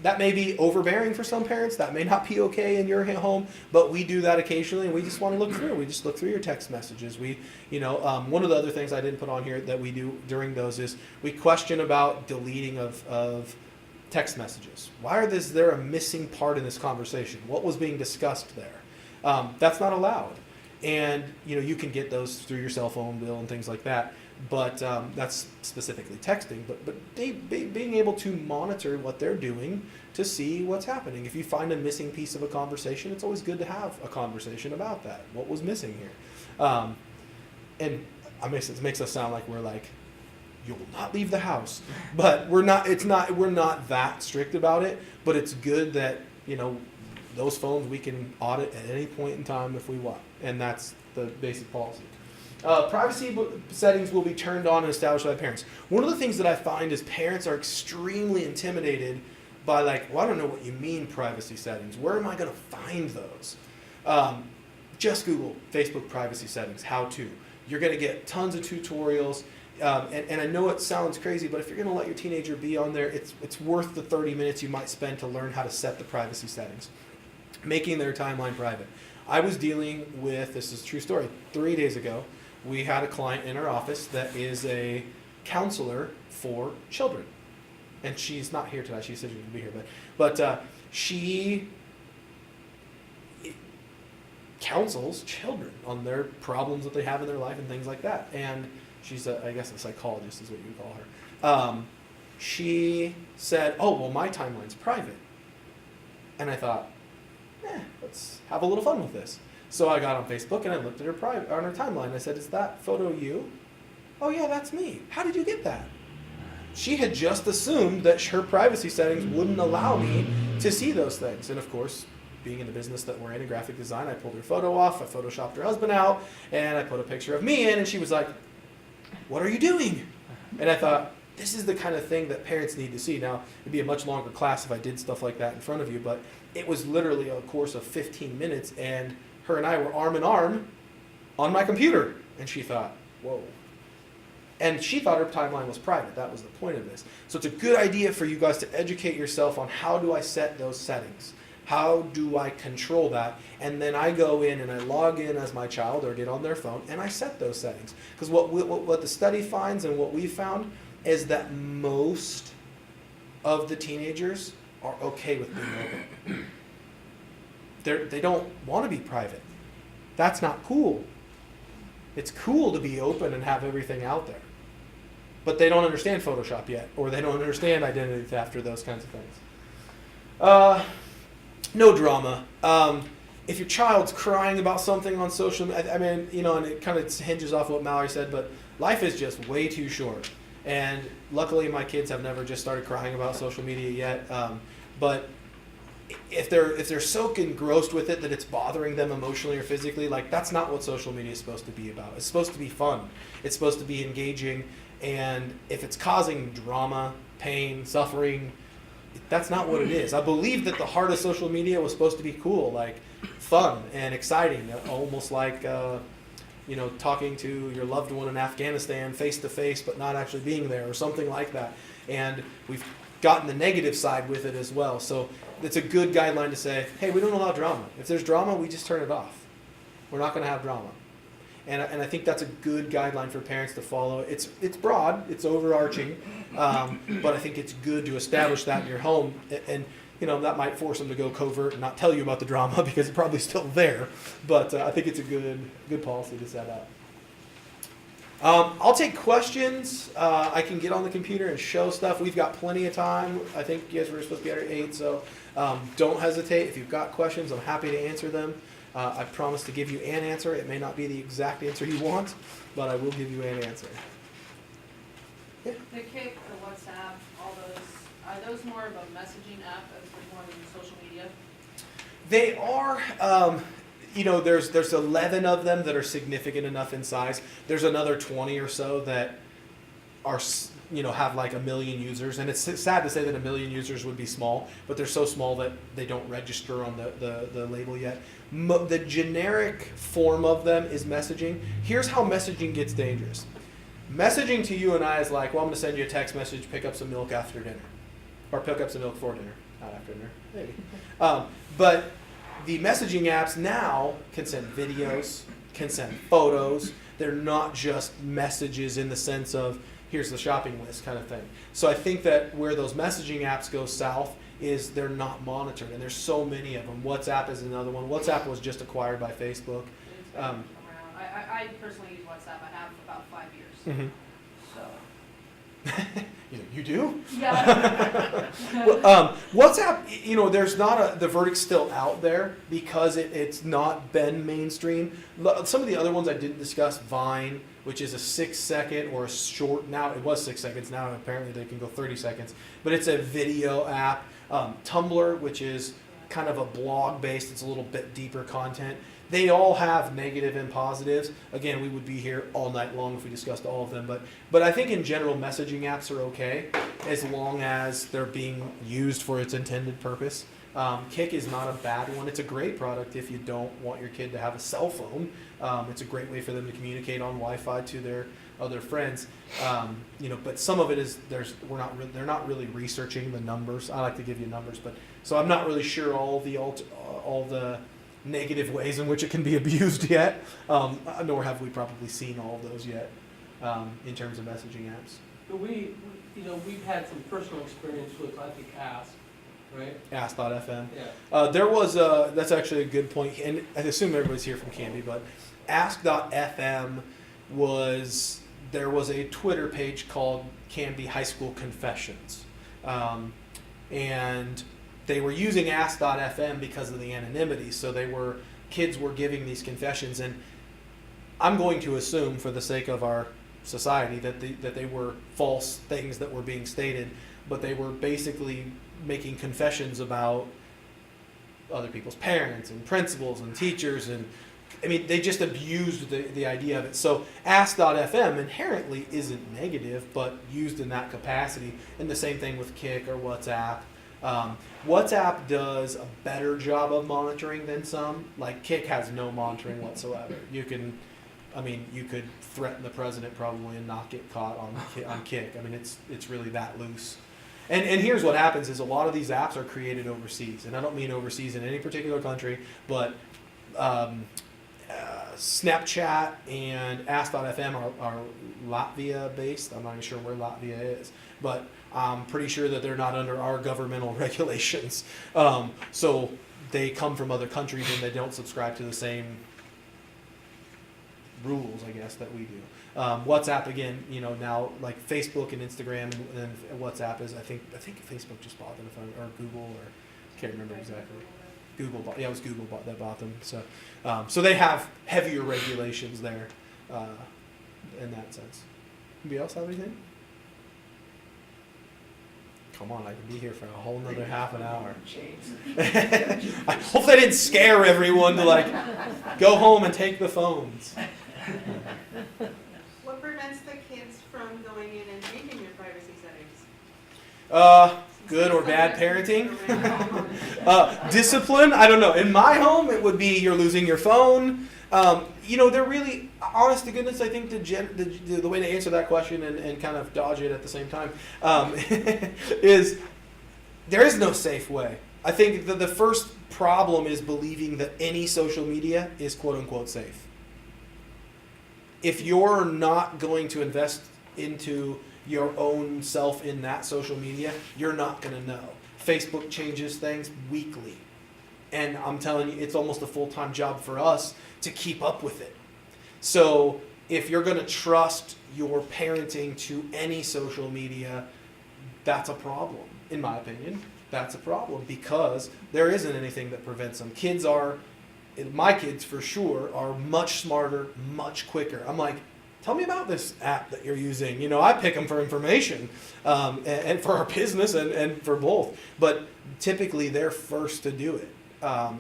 That may be overbearing for some parents. That may not be okay in your home, but we do that occasionally, and we just want to look through. We just look through your text messages. One of the other things I didn't put on here that we do during those is we question about deleting of text messages. Why is there a missing part in this conversation? What was being discussed there? That's not allowed, and you can get those through your cell phone bill and things like that. But that's specifically texting. But being able to monitor what they're doing to see what's happening. If you find a missing piece of a conversation, it's always good to have a conversation about that. What was missing here? And it makes us sound like we're like, you will not leave the house. But we're not. We're not that strict about it. But it's good that those phones we can audit at any point in time if we want, and that's the basic policy. Privacy settings will be turned on and established by parents. One of the things that I find is parents are extremely intimidated by I don't know what you mean privacy settings. Where am I going to find those? Just Google Facebook privacy settings, how to. You're going to get tons of tutorials. And I know it sounds crazy, but if you're going to let your teenager be on there, it's worth the 30 minutes you might spend to learn how to set the privacy settings, making their timeline private. I was dealing with, this is a true story, 3 days ago. We had a client in our office that is a counselor for children. And she's not here tonight. She said she would be here. But she counsels children on their problems that they have in their life and things like that. And she's, I guess, a psychologist is what you would call her. She said, oh, well, my timeline's private. And I thought, let's have a little fun with this. So I got on Facebook and I looked at on her timeline. I said, is that photo you? Oh yeah, that's me. How did you get that? She had just assumed that her privacy settings wouldn't allow me to see those things. And of course, being in the business that we're in graphic design, I pulled her photo off, I photoshopped her husband out, and I put a picture of me in, and she was like, what are you doing? And I thought, this is the kind of thing that parents need to see. Now, it'd be a much longer class if I did stuff like that in front of you, but it was literally a course of 15 minutes, and her and I were arm in arm on my computer. And she thought, whoa. And she thought her timeline was private. That was the point of this. So it's a good idea for you guys to educate yourself on how do I set those settings? How do I control that? And then I go in and I log in as my child or get on their phone and I set those settings. Because what the study finds and what we found is that most of the teenagers are okay with being open. They don't want to be private. That's not cool. It's cool to be open and have everything out there. But they don't understand Photoshop yet, or they don't understand identity theft or those kinds of things. No drama. If your child's crying about something on social media, I mean, and it kind of hinges off what Mallory said, but life is just way too short. And luckily my kids have never just started crying about social media yet. But if they're so engrossed with it that it's bothering them emotionally or physically, that's not what social media is supposed to be about. It's supposed to be fun. It's supposed to be engaging. And if it's causing drama, pain, suffering, that's not what it is. I believe that the heart of social media was supposed to be cool, fun and exciting, almost like talking to your loved one in Afghanistan face to face, but not actually being there or something like that. And we've gotten the negative side with it as well. So it's a good guideline to say, hey, we don't allow drama. If there's drama, we just turn it off. We're not going to have drama. And I think that's a good guideline for parents to follow. It's broad, it's overarching, but I think it's good to establish that in your home. And that might force them to go covert and not tell you about the drama because it's probably still there. But I think it's a good policy to set up. I'll take questions. I can get on the computer and show stuff. We've got plenty of time. I think you guys were supposed to be at 8, so don't hesitate. If you've got questions, I'm happy to answer them. I promise to give you an answer. It may not be the exact answer you want, but I will give you an answer. Yeah. The Kik, the WhatsApp, all those, Are those more of a messaging app as more than social media? They are, there's 11 of them that are significant enough in size. There's another 20 or so that are, have like 1 million users. And it's sad to say that 1 million users would be small, but they're so small that they don't register on the label yet. The generic form of them is messaging. Here's how messaging gets dangerous. Messaging to you and I is like, well, I'm going to send you a text message, pick up some milk after dinner. Or pick up some milk for dinner. Not after dinner, maybe. But the messaging apps now can send videos, can send photos. They're not just messages in the sense of, here's the shopping list kind of thing. So I think that where those messaging apps go south is they're not monitored. And there's so many of them. WhatsApp is another one. WhatsApp was just acquired by Facebook. It's been around. I personally use WhatsApp. I have for about 5 years. Mm-hmm. So. You do? Yeah. Well, WhatsApp, there's not the verdict's still out there because it's not been mainstream. Some of the other ones I didn't discuss, Vine, which is a 6-second or a short, now it was 6 seconds, now apparently they can go 30 seconds, but it's a video app. Tumblr, which is kind of a blog based, it's a little bit deeper content. They all have negative and positives. Again, we would be here all night long if we discussed all of them, but I think in general messaging apps are okay as long as they're being used for its intended purpose. Kik is not a bad one. It's a great product if you don't want your kid to have a cell phone. It's a great way for them to communicate on Wi-Fi to their other friends. But some of it is they're not really researching the numbers. I like to give you numbers, but so I'm not really sure all the negative ways in which it can be abused yet, nor have we probably seen all of those yet in terms of messaging apps. But we've had some personal experience with, I think, Ask, right? Ask.fm. Yeah. There was that's actually a good point, and I assume everybody's here from Canby, but Ask.fm there was a Twitter page called Canby High School Confessions, and they were using Ask.fm because of the anonymity. So kids were giving these confessions, and I'm going to assume, for the sake of our society, that they were false things that were being stated, but they were basically making confessions about other people's parents and principals and teachers, and I mean they just abused the idea of it. So Ask.fm inherently isn't negative, but used in that capacity. And the same thing with Kik or WhatsApp. WhatsApp does a better job of monitoring than some. Like Kik has no monitoring whatsoever. You could threaten the president probably and not get caught on Kik. I mean, it's really that loose. And here's what happens is a lot of these apps are created overseas. And I don't mean overseas in any particular country, but Snapchat and Ask.fm are Latvia based. I'm not even sure where Latvia is, but I'm pretty sure that they're not under our governmental regulations. So they come from other countries and they don't subscribe to the same rules, I guess, that we do. WhatsApp, again, now like Facebook and Instagram and WhatsApp is, I think Facebook just bought them, or Google, or can't remember exactly. Google bought, yeah, it was Google that bought them. So they have heavier regulations there in that sense. Anybody else have anything? Come on, I can be here for a whole nother half an hour. I hope that didn't scare everyone to go home and take the phones. What prevents the kids from going in and changing their privacy settings? Good or bad parenting? Discipline? I don't know. In my home, it would be you're losing your phone. They're really, honest to goodness, I think the way to answer that question and kind of dodge it at the same time is there is no safe way. I think the first problem is believing that any social media is quote unquote safe. If you're not going to invest into your own self in that social media, you're not going to know. Facebook changes things weekly. And I'm telling you, it's almost a full-time job for us to keep up with it. So if you're going to trust your parenting to any social media, that's a problem, in my opinion. That's a problem because there isn't anything that prevents them. My kids for sure, are much smarter, much quicker. I'm like, tell me about this app that you're using. You know, I pick them for information, and for our business and for both. But typically, they're first to do it.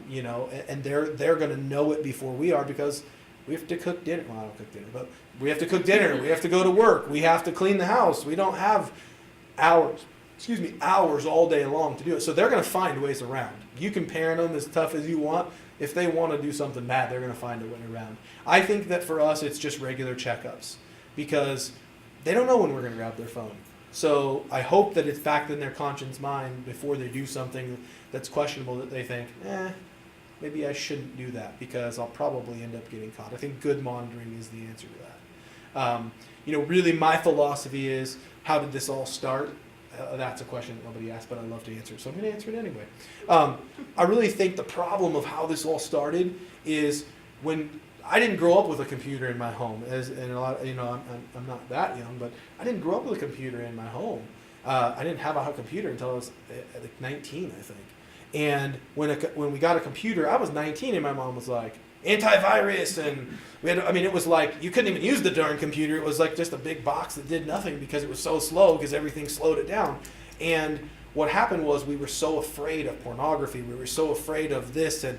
You know, and they're going to know it before we are, because we have to cook dinner. Well, I don't cook dinner, but we have to cook dinner. We have to go to work. We have to clean the house. We don't have hours all day long to do it. So they're going to find ways around. You can parent them as tough as you want. If they want to do something bad, they're going to find a way around. I think that for us, it's just regular checkups, because they don't know when we're going to grab their phone. So I hope that it's back in their conscience mind before they do something that's questionable, that they think, maybe I shouldn't do that, because I'll probably end up getting caught. I think good monitoring is the answer to that. You know, really my philosophy is, how did this all start? That's a question that nobody asked, but I love to answer it, so I'm going to answer it anyway. I really think the problem of how this all started is when I didn't grow up with a computer in my home, and a lot, you know, I'm not that young, but I didn't grow up with a computer in my home. I didn't have a computer until I was like 19, I think. And when we got a computer, I was 19, and my mom was like, antivirus, and it was like, you couldn't even use the darn computer. It was like just a big box that did nothing, because it was so slow, because everything slowed it down. And what happened was, we were so afraid of pornography. We were so afraid of this, and,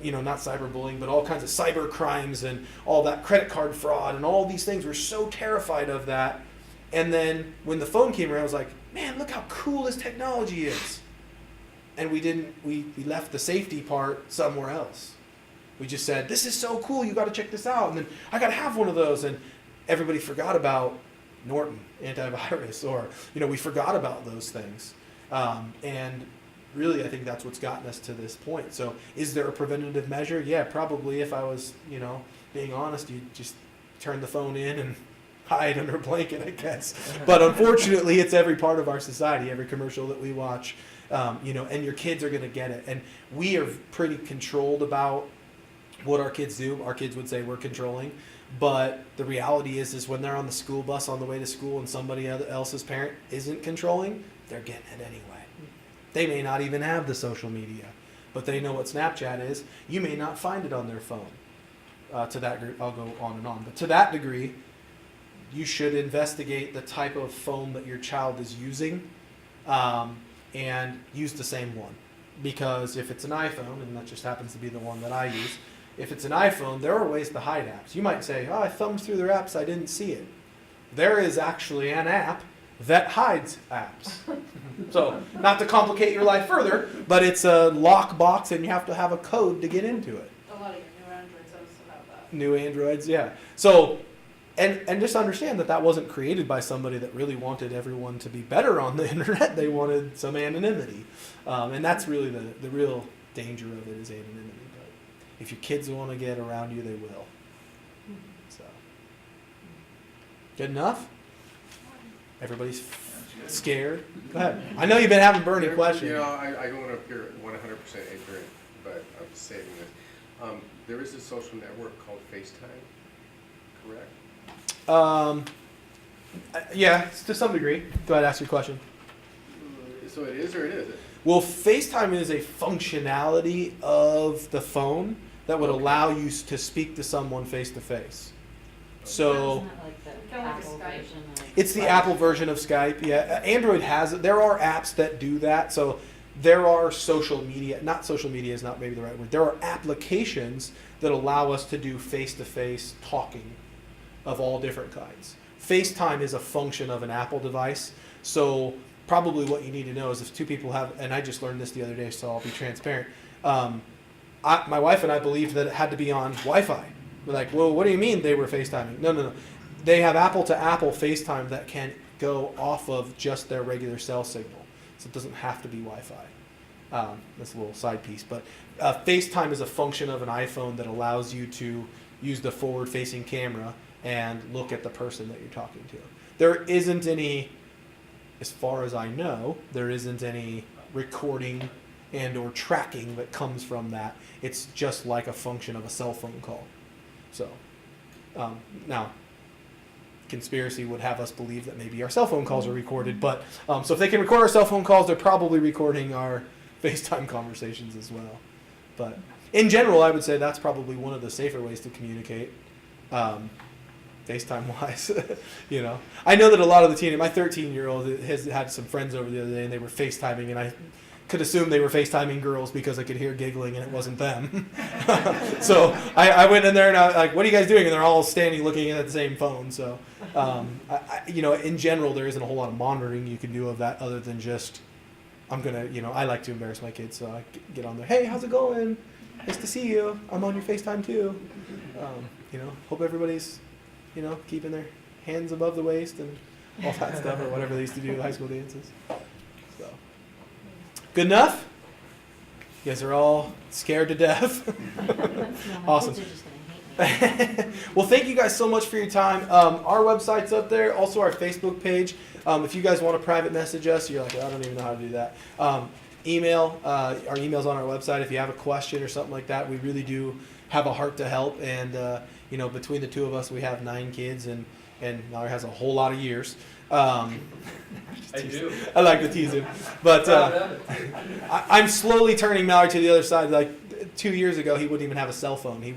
you know, not cyberbullying, but all kinds of cyber crimes and all that credit card fraud and all these things. We were so terrified of that. And then when the phone came around, I was like, man, look how cool this technology is. And we left the safety part somewhere else. We just said, this is so cool, you got to check this out. And then I got to have one of those. And everybody forgot about Norton antivirus, or, you know, we forgot about those things. And really, I think that's what's gotten us to this point. So is there a preventative measure? Yeah, probably. If I was, you know, being honest, you just turn the phone in and hide under a blanket, I guess. But unfortunately, it's every part of our society, every commercial that we watch, you know, and your kids are going to get it. And we are pretty controlled about what our kids do. Our kids would say we're controlling, but the reality is when they're on the school bus on the way to school and somebody else's parent isn't controlling, they're getting it anyway. They may not even have the social media, but they know what Snapchat is. You may not find it on their phone. To that degree, I'll go on and on, but to that degree, you should investigate the type of phone that your child is using, and use the same one. Because if it's an iPhone, and that just happens to be the one that I use, if it's an iPhone, there are ways to hide apps. You might say, I thumbed through their apps, I didn't see it. There is actually an app that hides apps. So, not to complicate your life further, but it's a lockbox, and you have to have a code to get into it. A lot of your new Androids also have that. New Androids, yeah. So, and just understand that wasn't created by somebody that really wanted everyone to be better on the internet. They wanted some anonymity. And that's really the real danger of it, is anonymity. But if your kids want to get around you, they will. So, good enough? Everybody's scared? Go ahead. I know you've been having burning questions. You know, I don't want to appear 100% ignorant, but I'm just saving this. There is a social network called FaceTime, correct? Yeah, to some degree. Go ahead, ask your question. So it is, or it isn't? Well, FaceTime is a functionality of the phone that would allow you to speak to someone face to face. So Isn't that like the Kinda like a Apple Skype. version? Like it's the Skype? Apple version of Skype. Yeah, Android has it. There are apps that do that. So there are social media, not social media is not maybe the right word. There are applications that allow us to do face-to-face talking of all different kinds. FaceTime is a function of an Apple device. So probably what you need to know is if two people have, and I just learned this the other day, so I'll be transparent. My wife and I believed that it had to be on Wi-Fi. We're like, well, what do you mean they were FaceTiming? No. They have Apple-to-Apple FaceTime that can go off of just their regular cell signal. So it doesn't have to be Wi-Fi. That's a little side piece. But FaceTime is a function of an iPhone that allows you to use the forward-facing camera and look at the person that you're talking to. There isn't any, as far as I know, there isn't any recording and or tracking that comes from that. It's just like a function of a cell phone call. So, now, conspiracy would have us believe that maybe our cell phone calls are recorded, but so if they can record our cell phone calls, they're probably recording our FaceTime conversations as well. But in general, I would say that's probably one of the safer ways to communicate. FaceTime wise. You know, I know that a lot of the my 13-year-old has had some friends over the other day, and they were FaceTiming, and I could assume they were FaceTiming girls because I could hear giggling and it wasn't them. So I went in there and I was like, "What are you guys doing?" And they're all standing looking at the same phone. So, you know, in general, there isn't a whole lot of monitoring you can do of that other than just, I'm gonna, you know, I like to embarrass my kids, so I get on there. "Hey, how's it going? Nice to see you. I'm on your FaceTime too." You know, hope everybody's, you know, keeping their hands above the waist and all that stuff, or whatever they used to do at high school dances. So, good enough? You guys are all scared to death. Awesome. Well, thank you guys so much for your time. Our website's up there, also our Facebook page. If you guys want to private message us, you're like, "I don't even know how to do that." Email, our email's on our website. If you have a question or something like that, we really do have a heart to help. And you know, between the two of us, we have 9 kids, and Mallory has a whole lot of years. I do. I like to tease him, but I'm slowly turning Mallory to the other side. Like 2 years ago, he wouldn't even have a cell phone. He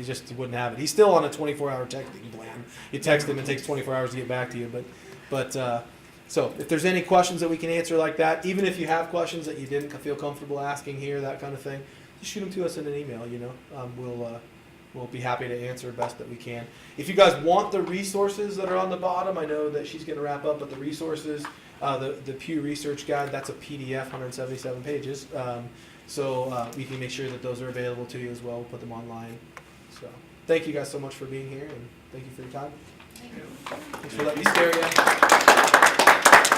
just wouldn't have it. He's still on a 24-hour texting plan. You text him, it takes 24 hours to get back to you. But so if there's any questions that we can answer like that, even if you have questions that you didn't feel comfortable asking here, that kind of thing, just shoot them to us in an email. You know, we'll be happy to answer best that we can. If you guys want the resources that are on the bottom, I know that she's going to wrap up, but the resources, the Pew Research Guide, that's a PDF, 177 pages. So we can make sure that those are available to you as well. We'll put them online. So thank you guys so much for being here, and thank you for your time. Thanks for letting me stare at you.